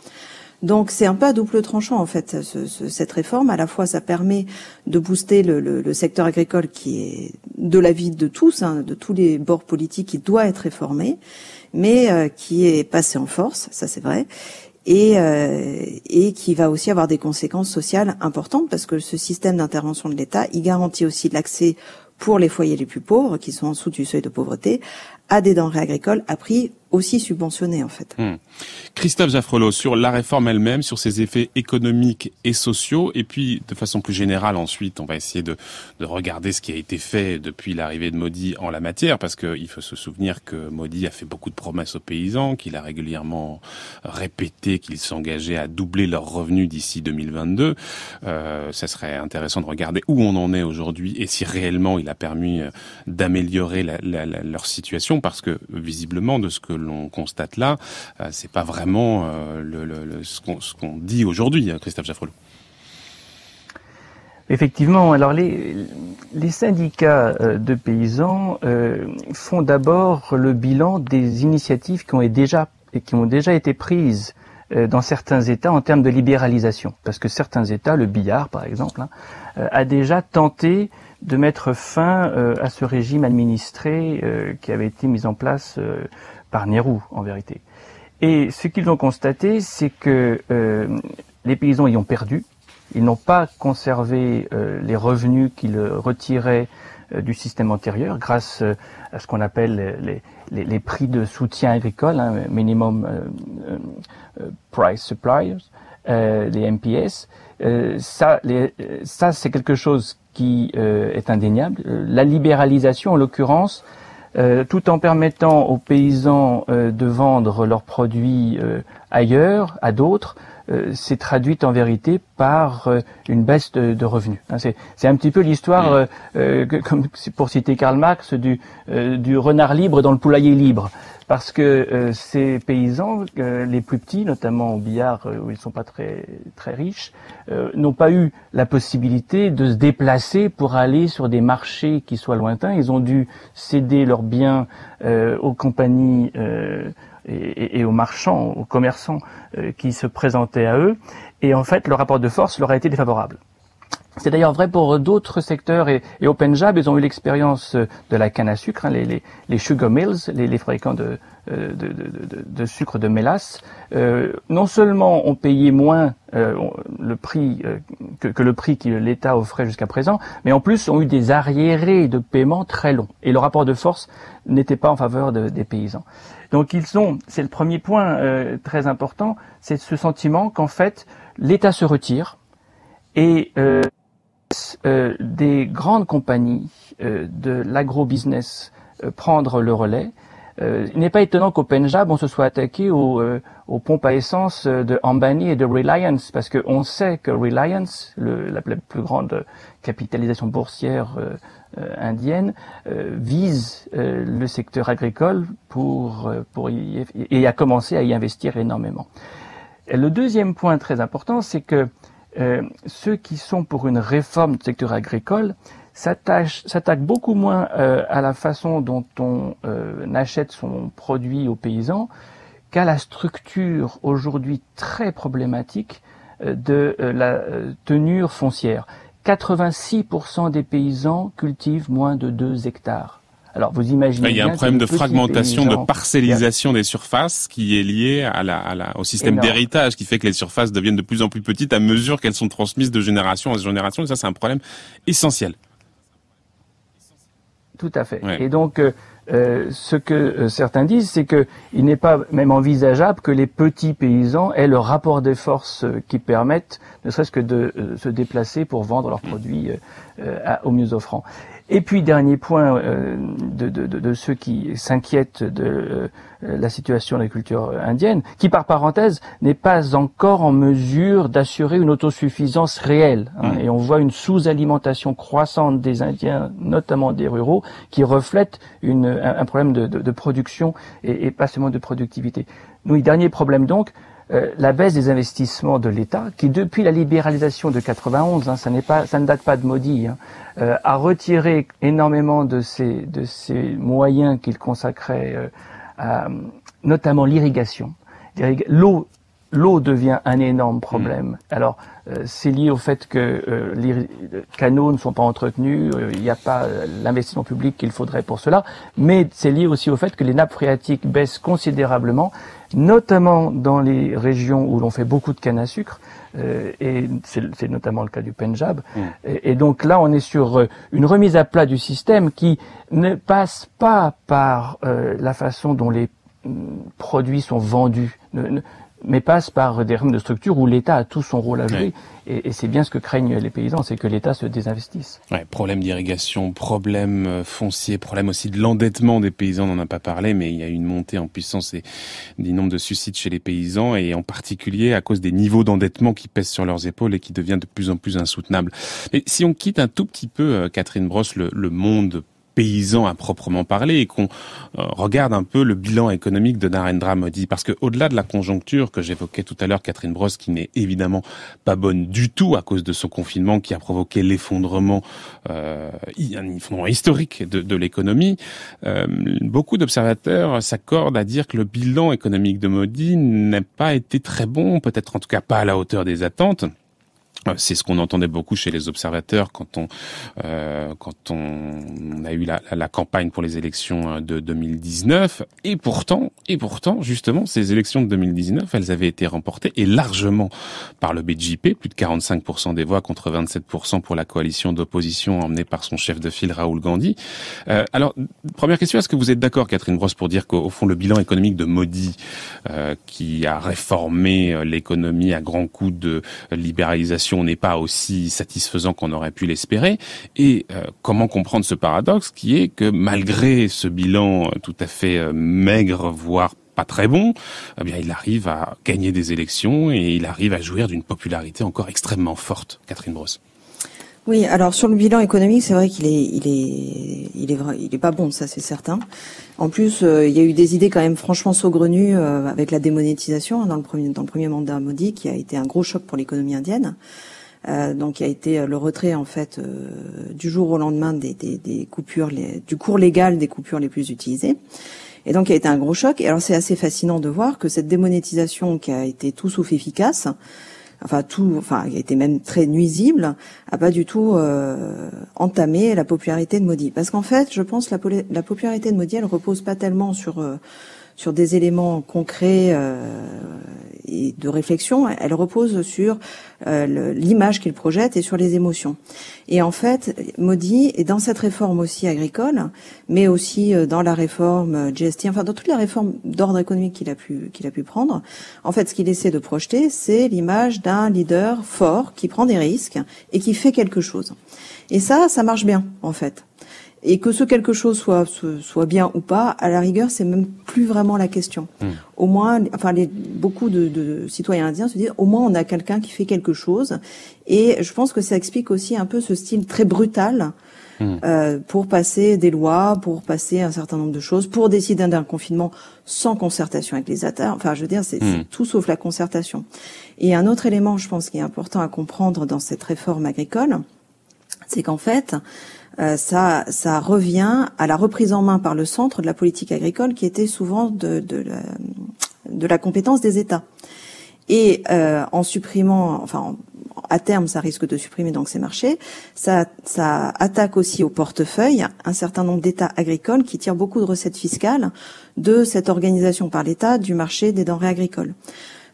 Donc c'est un peu à double tranchant en fait cette réforme. À la fois ça permet de booster le secteur agricole qui est de l'avis de tous, de tous les bords politiques, qui doit être réformé, mais qui est passé en force, ça c'est vrai, et qui va aussi avoir des conséquences sociales importantes parce que ce système d'intervention de l'État, il garantit aussi l'accès pour les foyers les plus pauvres, qui sont en dessous du seuil de pauvreté, à des denrées agricoles à prix aussi subventionnés, en fait. Christophe Jaffrelot, sur la réforme elle-même, sur ses effets économiques et sociaux, et puis de façon plus générale ensuite, on va essayer de regarder ce qui a été fait depuis l'arrivée de Modi en la matière, parce qu'il faut se souvenir que Modi a fait beaucoup de promesses aux paysans, qu'il a régulièrement répété qu'il s'engageait à doubler leurs revenus d'ici 2022. Ça serait intéressant de regarder où on en est aujourd'hui et si réellement il a permis d'améliorer leur situation, parce que visiblement de ce que l'on constate là, c'est pas vraiment ce qu'on dit aujourd'hui, Christophe Jaffrelot. Effectivement, alors les syndicats de paysans font d'abord le bilan des initiatives qui ont déjà été prises dans certains États en termes de libéralisation, parce que certains États, le Bihar par exemple, a déjà tenté de mettre fin à ce régime administré qui avait été mis en place par Nehru en vérité. Et ce qu'ils ont constaté, c'est que les paysans y ont perdu. Ils n'ont pas conservé les revenus qu'ils retiraient du système antérieur grâce à ce qu'on appelle les prix de soutien agricole, minimum price suppliers, les MPS. Ça c'est quelque chose qui est indéniable. La libéralisation, en l'occurrence, tout en permettant aux paysans de vendre leurs produits ailleurs, à d'autres, s'est traduite en vérité par une baisse de revenus. C'est un petit peu l'histoire, comme pour citer Karl Marx, du renard libre dans le poulailler libre. Parce que ces paysans, les plus petits, notamment au Bihar, où ils sont pas très riches, n'ont pas eu la possibilité de se déplacer pour aller sur des marchés qui soient lointains. Ils ont dû céder leurs biens aux compagnies et aux marchands, aux commerçants qui se présentaient à eux. Et en fait, le rapport de force leur a été défavorable. C'est d'ailleurs vrai pour d'autres secteurs et au Pendjab, ils ont eu l'expérience de la canne à sucre, les sugar mills, les fabricants de sucre de mélasse. Non seulement ont payé moins le prix que le prix que l'État offrait jusqu'à présent, mais en plus ont eu des arriérés de paiement très longs. Et le rapport de force n'était pas en faveur des paysans. Donc c'est le premier point très important, c'est ce sentiment qu'en fait l'État se retire et des grandes compagnies de l'agro-business prendre le relais. Il n'est pas étonnant qu'au Pendjab, on se soit attaqué aux pompes à essence de Ambani et de Reliance, parce qu'on sait que Reliance, la plus grande capitalisation boursière indienne, vise le secteur agricole et a commencé à y investir énormément. Et le deuxième point très important, c'est que ceux qui sont pour une réforme du secteur agricole s'attaquent beaucoup moins à la façon dont on achète son produit aux paysans qu'à la structure aujourd'hui très problématique de la tenure foncière. 86% des paysans cultivent moins de 2 hectares. Alors, vous imaginez il y a un problème de fragmentation, de parcellisation des surfaces qui est lié au système d'héritage, qui fait que les surfaces deviennent de plus en plus petites à mesure qu'elles sont transmises de génération en génération. Et ça, c'est un problème essentiel. Tout à fait. Ouais. Et donc, ce que certains disent, c'est que il n'est pas même envisageable que les petits paysans aient le rapport des forces qui permettent, ne serait-ce que de se déplacer pour vendre leurs produits aux mieux offrants. Et puis, dernier point de ceux qui s'inquiètent de la situation de la culture indienne, qui, par parenthèse, n'est pas encore en mesure d'assurer une autosuffisance réelle. Et on voit une sous-alimentation croissante des Indiens, notamment des ruraux, qui reflète un problème de production et pas seulement de productivité. Nous, dernier problème donc, la baisse des investissements de l'État, qui depuis la libéralisation de 91, ça ne date pas de Modi, a retiré énormément de ces moyens qu'il consacrait à notamment l'irrigation. L'eau l'eau devient un énorme problème. Alors, c'est lié au fait que les canaux ne sont pas entretenus, il n'y a pas l'investissement public qu'il faudrait pour cela, mais c'est lié aussi au fait que les nappes phréatiques baissent considérablement, notamment dans les régions où l'on fait beaucoup de canne à sucre, et c'est notamment le cas du Pendjab. Et donc là, on est sur une remise à plat du système qui ne passe pas par la façon dont les produits sont vendus, mais passe par des réformes de structure où l'État a tout son rôle à jouer. Et c'est bien ce que craignent les paysans, c'est que l'État se désinvestisse. Problème d'irrigation, problème foncier, problème aussi de l'endettement des paysans, on n'en a pas parlé, mais il y a une montée en puissance du nombre de suicides chez les paysans, et en particulier à cause des niveaux d'endettement qui pèsent sur leurs épaules et qui devient de plus en plus insoutenable. Mais si on quitte un tout petit peu, Catherine Brosse, le monde paysan à proprement parler, et qu'on regarde un peu le bilan économique de Narendra Modi, parce que au-delà de la conjoncture que j'évoquais tout à l'heure, Catherine Brosse, qui n'est évidemment pas bonne du tout à cause de son confinement qui a provoqué l'effondrement historique de l'économie, beaucoup d'observateurs s'accordent à dire que le bilan économique de Modi n'a pas été très bon, peut-être en tout cas pas à la hauteur des attentes. C'est ce qu'on entendait beaucoup chez les observateurs quand on a eu la campagne pour les élections de 2019. Et pourtant, justement, ces élections de 2019, elles avaient été remportées, et largement, par le BJP, plus de 45% des voix contre 27% pour la coalition d'opposition emmenée par son chef de file Rahul Gandhi. Alors, première question, est-ce que vous êtes d'accord, Catherine Brosse, pour dire qu'au fond, le bilan économique de Modi, qui a réformé l'économie à grands coups de libéralisation, n'est pas aussi satisfaisant qu'on aurait pu l'espérer, et comment comprendre ce paradoxe qui est que malgré ce bilan tout à fait maigre, voire pas très bon, eh bien il arrive à gagner des élections et il arrive à jouir d'une popularité encore extrêmement forte. Catherine Brosse. Oui, alors sur le bilan économique, c'est vrai qu'il est pas bon, ça c'est certain. En plus, il y a eu des idées quand même franchement saugrenues avec la démonétisation dans le premier mandat Modi, qui a été un gros choc pour l'économie indienne. Donc, il a été le retrait en fait du jour au lendemain des coupures, du cours légal des coupures les plus utilisées. Et donc, il a été un gros choc. Et alors, c'est assez fascinant de voir que cette démonétisation qui a été tout sauf efficace, qui a été même très nuisible, a pas du tout entamé la popularité de Modi. Parce qu'en fait, je pense que la popularité de Modi, elle repose pas tellement sur des éléments concrets et de réflexion, elle repose sur l'image qu'il projette et sur les émotions. Et en fait, Modi est dans cette réforme aussi agricole, mais aussi dans la réforme GST, enfin dans toutes les réformes d'ordre économique qu'il a pu prendre. En fait, ce qu'il essaie de projeter, c'est l'image d'un leader fort qui prend des risques et qui fait quelque chose. Et ça marche bien en fait. Et que ce quelque chose soit bien ou pas, à la rigueur, c'est même plus vraiment la question. Au moins, beaucoup de citoyens indiens se disent, au moins on a quelqu'un qui fait quelque chose. Et je pense que ça explique aussi un peu ce style très brutal pour passer des lois, pour passer un certain nombre de choses, pour décider d'un confinement sans concertation avec les États. Enfin, je veux dire, c'est tout sauf la concertation. Et un autre élément, je pense, qui est important à comprendre dans cette réforme agricole, c'est qu'en fait, ça revient à la reprise en main par le centre de la politique agricole qui était souvent de la compétence des États. Et en supprimant, à terme, ça risque de supprimer donc ces marchés, ça attaque aussi au portefeuille un certain nombre d'États agricoles qui tirent beaucoup de recettes fiscales de cette organisation par l'État du marché des denrées agricoles.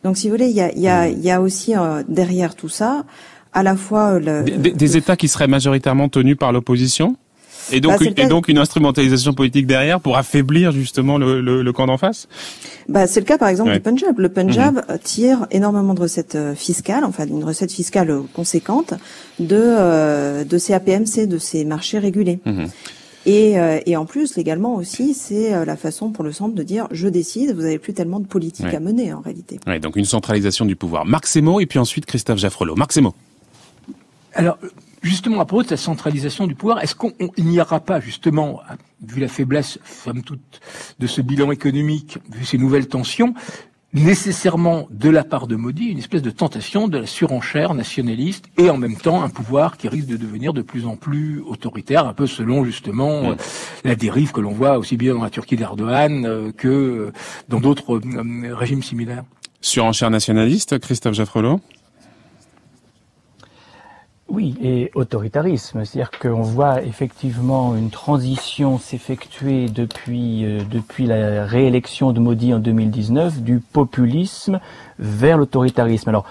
Donc, si vous voulez, il y a aussi derrière tout ça à la fois des États qui seraient majoritairement tenus par l'opposition, et donc une instrumentalisation politique derrière pour affaiblir justement le camp d'en face. C'est le cas par exemple du Pendjab. Le Pendjab tire énormément de recettes fiscales, enfin une recette fiscale conséquente de ces APMC, de ces marchés régulés. Et en plus, légalement aussi, c'est la façon pour le centre de dire je décide, vous n'avez plus tellement de politique à mener en réalité. Donc une centralisation du pouvoir. Marc Semo et puis ensuite Christophe Jaffrelot. Marc Semo. Alors, justement, à propos de cette centralisation du pouvoir, est-ce qu'il n'y aura pas, justement, vu la faiblesse, somme toute, de ce bilan économique, vu ces nouvelles tensions, nécessairement, de la part de Modi, une espèce de tentation de la surenchère nationaliste et en même temps un pouvoir qui risque de devenir de plus en plus autoritaire, un peu selon, justement, la dérive que l'on voit aussi bien dans la Turquie d'Erdogan que dans d'autres régimes similaires? Surenchère nationaliste, Christophe Jaffrelot? Oui, et autoritarisme, c'est-à-dire qu'on voit effectivement une transition s'effectuer depuis la réélection de Modi en 2019 du populisme vers l'autoritarisme. Alors,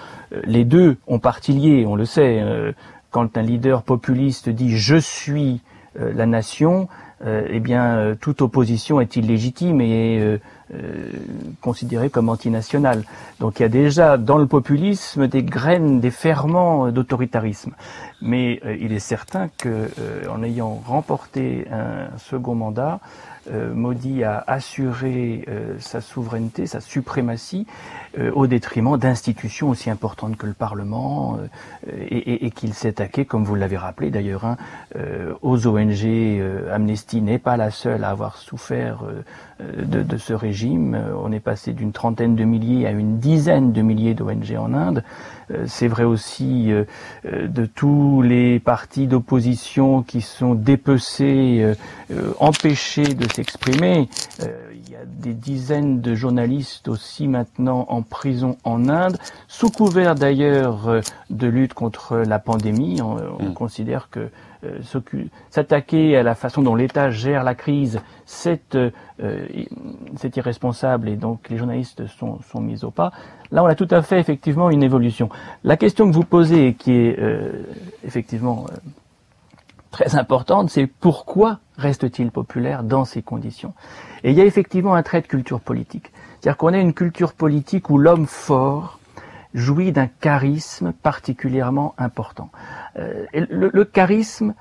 les deux ont partie liée, on le sait. Quand un leader populiste dit « je suis la nation », eh bien, toute opposition est illégitime et considérée comme antinationale. Donc il y a déjà dans le populisme des graines, des ferments d'autoritarisme. Mais il est certain que, en ayant remporté un second mandat, Modi a assuré sa souveraineté, sa suprématie, au détriment d'institutions aussi importantes que le Parlement, et qu'il s'est attaqué, comme vous l'avez rappelé d'ailleurs, aux ONG. Amnesty n'est pas la seule à avoir souffert de ce régime. On est passé d'une trentaine de milliers à une dizaine de milliers d'ONG en Inde. C'est vrai aussi de tous les partis d'opposition qui sont dépecés, empêchés de s'exprimer. Il y a des dizaines de journalistes aussi maintenant en prison en Inde, sous couvert d'ailleurs de lutte contre la pandémie. On considère que s'attaquer à la façon dont l'État gère la crise, c'est irresponsable, et donc les journalistes sont mis au pas. Là, on a tout à fait effectivement une évolution. La question que vous posez, qui est effectivement très importante, c'est pourquoi reste-t-il populaire dans ces conditions? Et il y a effectivement un trait de culture politique. C'est-à-dire qu'on a une culture politique où l'homme fort jouit d'un charisme particulièrement important. Le charisme,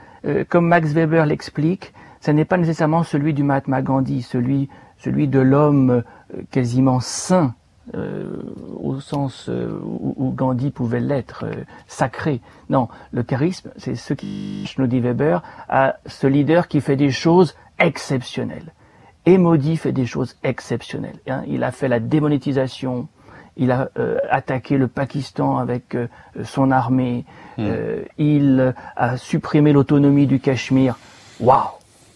comme Max Weber l'explique, ce n'est pas nécessairement celui du Mahatma Gandhi, celui de l'homme quasiment saint, au sens où Gandhi pouvait l'être, sacré. Non, le charisme, c'est ce qui, nous dit Weber, à ce leader qui fait des choses exceptionnelles. Et Modi fait des choses exceptionnelles. Il a fait la démonétisation, il a attaqué le Pakistan avec son armée, il a supprimé l'autonomie du Cachemire. Waouh!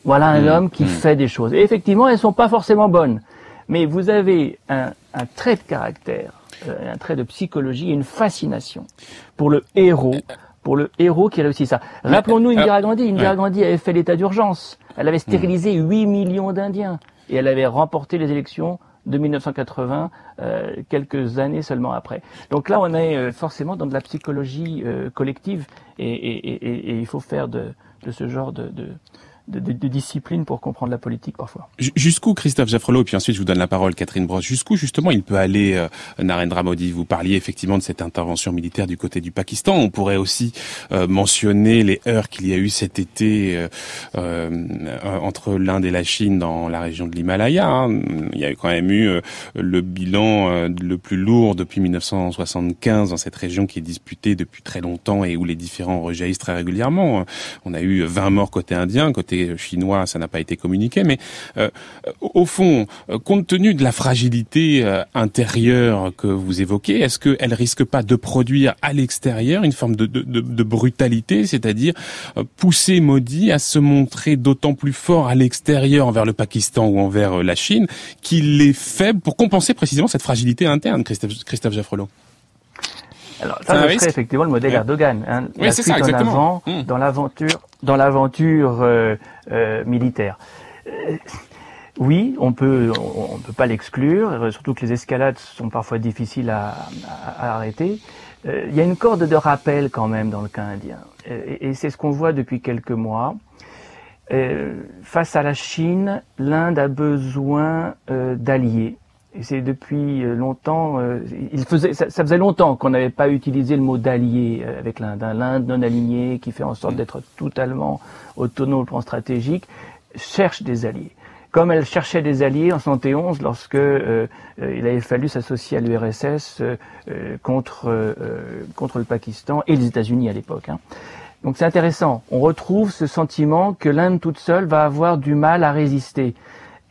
Voilà un homme qui fait des choses. Et effectivement, elles sont pas forcément bonnes. Mais vous avez un trait de caractère, un trait de psychologie et une fascination pour le héros qui réussit ça. Rappelons-nous Indira Gandhi. Indira Gandhi avait fait l'état d'urgence. Elle avait stérilisé 8 millions d'Indiens. Et elle avait remporté les élections de 1980, quelques années seulement après. Donc là, on est forcément dans de la psychologie collective, et il faut faire de ce genre de discipline pour comprendre la politique parfois. Jusqu'où, Christophe Jaffrelot, et puis ensuite je vous donne la parole, Catherine Brosse, jusqu'où justement il peut aller Narendra Modi? Vous parliez effectivement de cette intervention militaire du côté du Pakistan. On pourrait aussi mentionner les heurts qu'il y a eu cet été entre l'Inde et la Chine dans la région de l'Himalaya. Il y a quand même eu le bilan le plus lourd depuis 1975 dans cette région qui est disputée depuis très longtemps et où les différends rejaillissent très régulièrement. On a eu 20 morts côté indien, côté chinois, ça n'a pas été communiqué, mais au fond, compte tenu de la fragilité intérieure que vous évoquez, est-ce qu'elle risque pas de produire à l'extérieur une forme de brutalité, c'est-à-dire pousser Modi à se montrer d'autant plus fort à l'extérieur envers le Pakistan ou envers la Chine qu'il est faible pour compenser précisément cette fragilité interne, Christophe Jaffrelot? Alors, ça serait effectivement le modèle Erdogan. Oui, c'est ça, exactement. Dans l'aventure militaire. Oui, on peut pas l'exclure, surtout que les escalades sont parfois difficiles à arrêter. Il y a une corde de rappel quand même dans le cas indien, et c'est ce qu'on voit depuis quelques mois. Face à la Chine, l'Inde a besoin d'alliés. Et c'est depuis longtemps, ça faisait longtemps qu'on n'avait pas utilisé le mot d'allié avec l'Inde. L'Inde non alignée, qui fait en sorte d'être totalement autonome au plan stratégique, cherche des alliés. Comme elle cherchait des alliés en 71, lorsque il avait fallu s'associer à l'URSS contre le Pakistan et les États-Unis à l'époque. Donc c'est intéressant. On retrouve ce sentiment que l'Inde toute seule va avoir du mal à résister.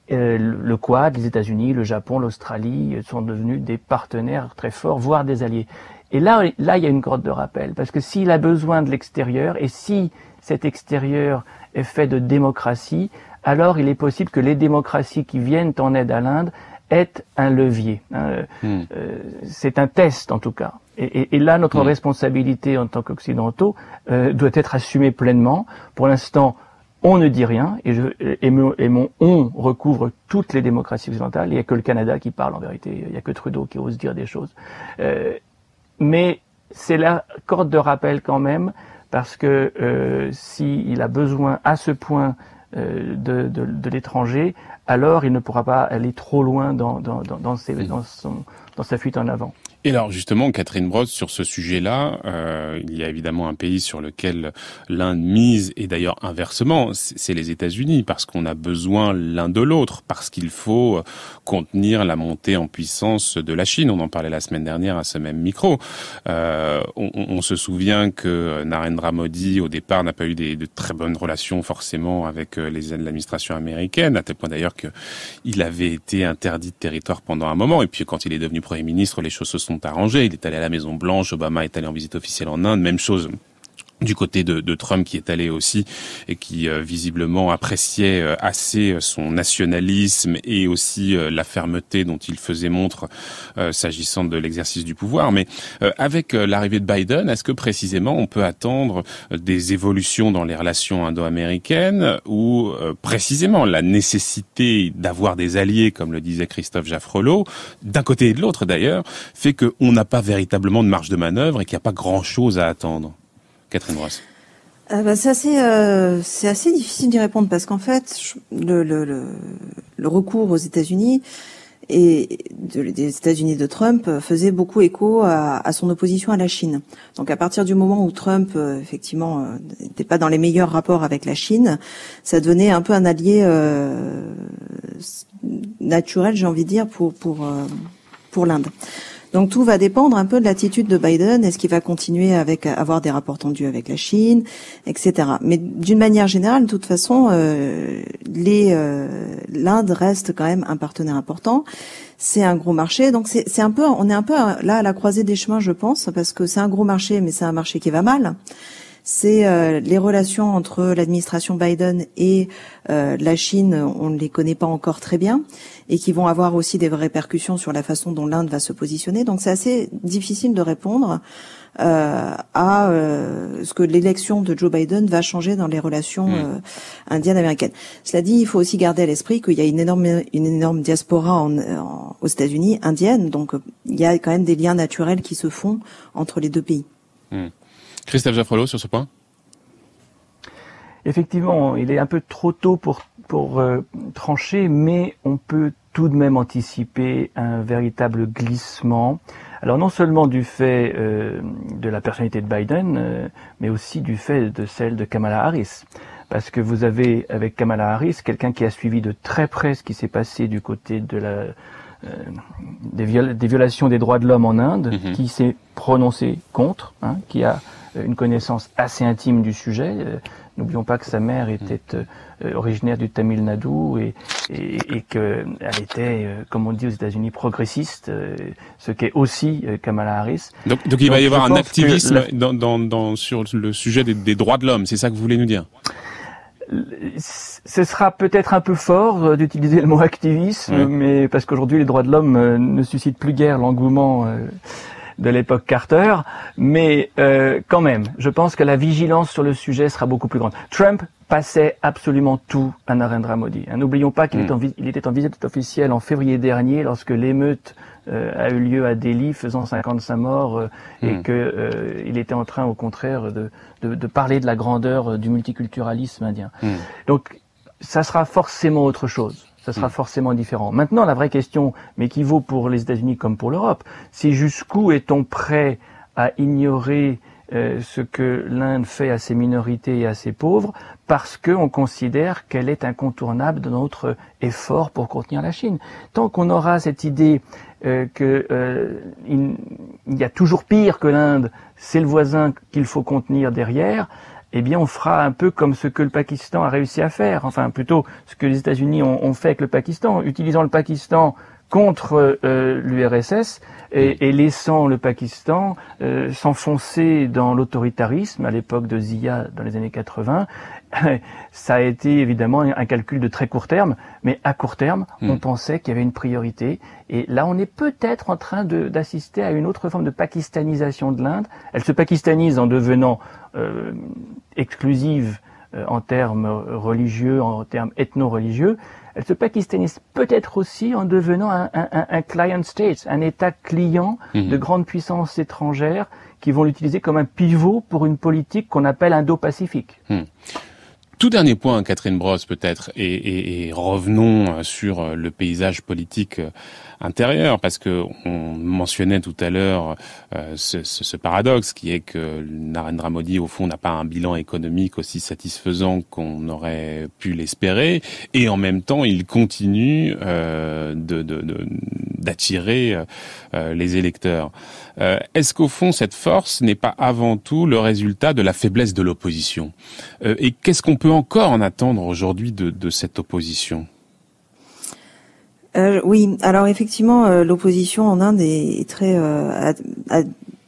Le Quad, les États-Unis, le Japon, l'Australie sont devenus des partenaires très forts, voire des alliés. Et là, il y a une corde de rappel, parce que s'il a besoin de l'extérieur, et si cet extérieur est fait de démocratie, alors il est possible que les démocraties qui viennent en aide à l'Inde est un levier. C'est un test en tout cas. Et là, notre responsabilité en tant qu'occidentaux doit être assumée pleinement. Pour l'instant, on ne dit rien, et mon on recouvre toutes les démocraties occidentales. Il n'y a que le Canada qui parle en vérité. Il n'y a que Trudeau qui ose dire des choses. Mais c'est la corde de rappel quand même, parce que s'il a besoin à ce point de l'étranger, alors il ne pourra pas aller trop loin dans sa fuite en avant. Et alors justement, Catherine Brosse, sur ce sujet-là, il y a évidemment un pays sur lequel l'Inde mise, et d'ailleurs inversement, c'est les États-Unis, parce qu'on a besoin l'un de l'autre, parce qu'il faut contenir la montée en puissance de la Chine. On en parlait la semaine dernière à ce même micro. On se souvient que Narendra Modi, au départ, n'a pas eu de très bonnes relations forcément avec l'administration américaine, à tel point d'ailleurs qu'il avait été interdit de territoire pendant un moment, et puis quand il est devenu Premier ministre, les choses se sont arrangées. Il est allé à la Maison Blanche, Obama est allé en visite officielle en Inde, même chose du côté de Trump qui est allé aussi et qui visiblement appréciait assez son nationalisme et aussi la fermeté dont il faisait montre s'agissant de l'exercice du pouvoir. Mais avec l'arrivée de Biden, est-ce que précisément on peut attendre des évolutions dans les relations indo-américaines ou précisément la nécessité d'avoir des alliés, comme le disait Christophe Jaffrelot, d'un côté et de l'autre d'ailleurs, fait qu'on n'a pas véritablement de marge de manœuvre et qu'il n'y a pas grand-chose à attendre? Catherine Brosse. C'est assez difficile d'y répondre parce qu'en fait, le recours aux États-Unis et des États-Unis de Trump faisait beaucoup écho à son opposition à la Chine. Donc à partir du moment où Trump effectivement n'était pas dans les meilleurs rapports avec la Chine, ça devenait un peu un allié naturel, j'ai envie de dire, pour l'Inde. Donc tout va dépendre un peu de l'attitude de Biden. Est-ce qu'il va continuer à avoir des rapports tendus avec la Chine, etc. Mais d'une manière générale, de toute façon, l'Inde reste quand même un partenaire important. C'est un gros marché, donc on est un peu là à la croisée des chemins, je pense, parce que c'est un gros marché, mais c'est un marché qui va mal. C'est les relations entre l'administration Biden et la Chine, on ne les connaît pas encore très bien et qui vont avoir aussi des répercussions sur la façon dont l'Inde va se positionner. Donc c'est assez difficile de répondre à ce que l'élection de Joe Biden va changer dans les relations indiennes-américaines. Cela dit, il faut aussi garder à l'esprit qu'il y a une énorme diaspora aux États-Unis indienne, donc il y a quand même des liens naturels qui se font entre les deux pays. Christophe Jaffrelot, sur ce point? Effectivement, il est un peu trop tôt pour trancher, mais on peut tout de même anticiper un véritable glissement. Alors non seulement du fait de la personnalité de Biden, mais aussi du fait de celle de Kamala Harris. Parce que vous avez, avec Kamala Harris, quelqu'un qui a suivi de très près ce qui s'est passé du côté de des violations des droits de l'homme en Inde, qui s'est prononcé contre, qui a une connaissance assez intime du sujet. N'oublions pas que sa mère était originaire du Tamil Nadu et qu'elle était, comme on dit aux États-Unis, progressiste, ce qu'est aussi Kamala Harris. Donc il va y avoir un activisme sur le sujet des droits de l'homme, c'est ça que vous voulez nous dire? Ce sera peut-être un peu fort d'utiliser le mot activisme, mais parce qu'aujourd'hui les droits de l'homme ne suscitent plus guère l'engouement de l'époque Carter, mais quand même, je pense que la vigilance sur le sujet sera beaucoup plus grande. Trump passait absolument tout à Narendra Modi. N'oublions pas qu'il était en visite officielle en février dernier lorsque l'émeute a eu lieu à Delhi, faisant 55 morts, et il était en train, au contraire, de parler de la grandeur du multiculturalisme indien. Donc, ça sera forcément autre chose. Ça sera forcément différent. Maintenant, la vraie question, mais qui vaut pour les États-Unis comme pour l'Europe, c'est jusqu'où est-on prêt à ignorer ce que l'Inde fait à ses minorités et à ses pauvres, parce qu'on considère qu'elle est incontournable dans notre effort pour contenir la Chine. Tant qu'on aura cette idée qu'il y a toujours pire que l'Inde, c'est le voisin qu'il faut contenir derrière, eh bien on fera un peu comme ce que le Pakistan a réussi à faire, enfin plutôt ce que les États-Unis ont fait avec le Pakistan, utilisant le Pakistan contre l'URSS et laissant le Pakistan s'enfoncer dans l'autoritarisme à l'époque de Zia dans les années 80. Ça a été évidemment un calcul de très court terme, mais à court terme, on pensait qu'il y avait une priorité. Et là, on est peut-être en train d'assister à une autre forme de pakistanisation de l'Inde. Elle se pakistanise en devenant exclusive en termes religieux, en termes ethno-religieux. Elle se pakistanise peut-être aussi en devenant un client state, un État client de grandes puissances étrangères qui vont l'utiliser comme un pivot pour une politique qu'on appelle indo-pacifique. Tout dernier point, Catherine Brosse, peut-être, et revenons sur le paysage politique intérieur, parce que on mentionnait tout à l'heure ce paradoxe qui est que Narendra Modi, au fond, n'a pas un bilan économique aussi satisfaisant qu'on aurait pu l'espérer, et en même temps, il continue d'attirer les électeurs. Est-ce qu'au fond, cette force n'est pas avant tout le résultat de la faiblesse de l'opposition ? Et qu'est-ce qu'on peut encore en attendre aujourd'hui de cette opposition ? Oui, alors effectivement, l'opposition en Inde est très a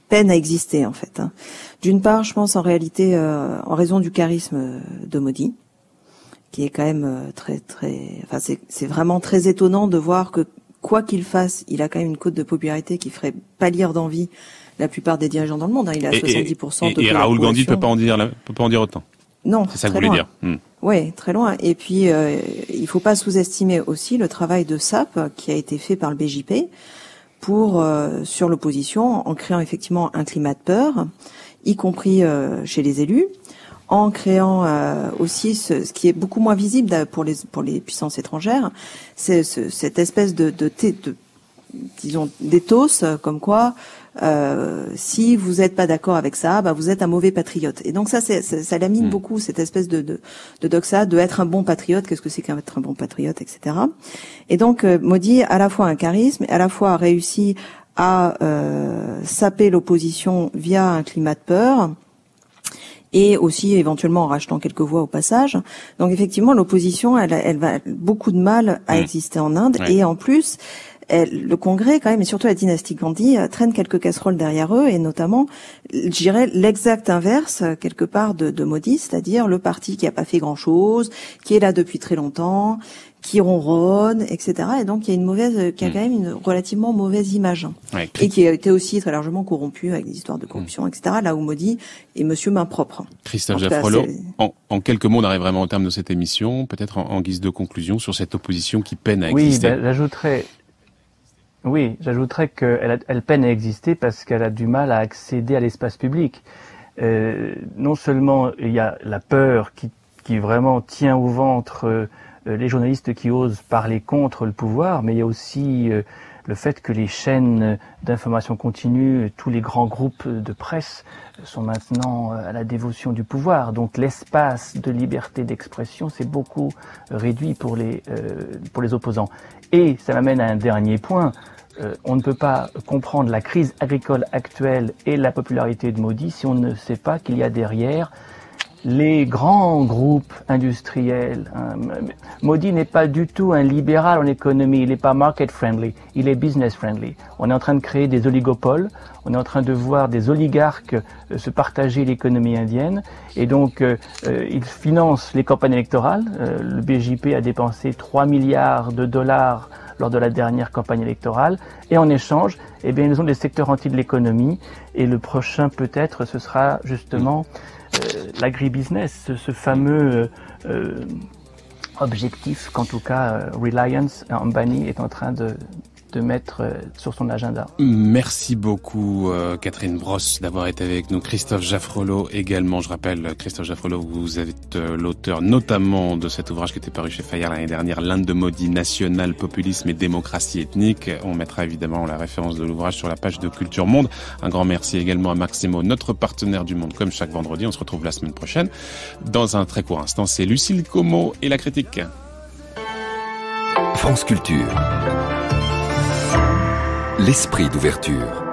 peine à exister en fait. D'une part, je pense en réalité en raison du charisme de Modi, qui est quand même enfin c'est vraiment très étonnant de voir que quoi qu'il fasse, il a quand même une cote de popularité qui ferait pâlir d'envie la plupart des dirigeants dans le monde. Il a 70% de. Et Rahul Gandhi ne peut pas en dire autant. Non, c'est ça que vous voulez dire. Oui, très loin. Et puis, il faut pas sous-estimer aussi le travail de SAP qui a été fait par le BJP pour sur l'opposition, en créant effectivement un climat de peur, y compris chez les élus, en créant aussi ce qui est beaucoup moins visible pour les puissances étrangères, c'est cette espèce de disons d'éthos comme quoi si vous n'êtes pas d'accord avec ça, vous êtes un mauvais patriote. Et donc ça lamine beaucoup cette espèce de doxa de être un bon patriote. Qu'est-ce que c'est qu'être un bon patriote, etc. Et donc Modi à la fois un charisme, à la fois a réussi à saper l'opposition via un climat de peur. Et aussi éventuellement en rachetant quelques voix au passage. Donc effectivement, l'opposition, elle va beaucoup de mal à exister en Inde. Ouais. Et en plus, le Congrès, quand même, et surtout la dynastie Gandhi, traîne quelques casseroles derrière eux, et notamment, je dirais, l'exact inverse, quelque part, de Modi, c'est-à-dire le parti qui a pas fait grand-chose, qui est là depuis très longtemps, qui ronronne, etc. Et donc, il y a qui a quand même une relativement mauvaise image. Ouais. Et qui a été aussi très largement corrompu avec des histoires de corruption, etc. Là où Modi est monsieur main propre. Christophe Jaffrelot, en quelques mots, on arrive vraiment au terme de cette émission, peut-être en guise de conclusion sur cette opposition qui peine à exister. J'ajouterais qu'elle peine à exister parce qu'elle a du mal à accéder à l'espace public. Non seulement il y a la peur qui vraiment tient au ventre les journalistes qui osent parler contre le pouvoir, mais il y a aussi le fait que les chaînes d'information continue, tous les grands groupes de presse sont maintenant à la dévotion du pouvoir. Donc l'espace de liberté d'expression s'est beaucoup réduit pour les opposants. Et ça m'amène à un dernier point. On ne peut pas comprendre la crise agricole actuelle et la popularité de Modi si on ne sait pas qu'il y a derrière les grands groupes industriels. Modi n'est pas du tout un libéral en économie, il n'est pas market friendly, il est business friendly. On est en train de créer des oligopoles, on est en train de voir des oligarques se partager l'économie indienne, et donc il finance les campagnes électorales. Le BJP a dépensé 3 milliards de dollars lors de la dernière campagne électorale, et en échange, ils ont des secteurs entiers de l'économie, et le prochain peut-être ce sera justement l'agribusiness, ce fameux objectif qu'en tout cas Reliance Ambani est en train de mettre sur son agenda. Merci beaucoup Catherine Brosse d'avoir été avec nous. Christophe Jaffrelot également. Je rappelle, Christophe Jaffrelot, vous êtes l'auteur notamment de cet ouvrage qui était paru chez Fayard l'année dernière, L'Inde de Modi, national, populisme et démocratie ethnique. On mettra évidemment la référence de l'ouvrage sur la page de Culture Monde. Un grand merci également à Maximo, notre partenaire du Monde, comme chaque vendredi. On se retrouve la semaine prochaine. Dans un très court instant, c'est Lucille Como et la critique. France Culture. L'esprit d'ouverture.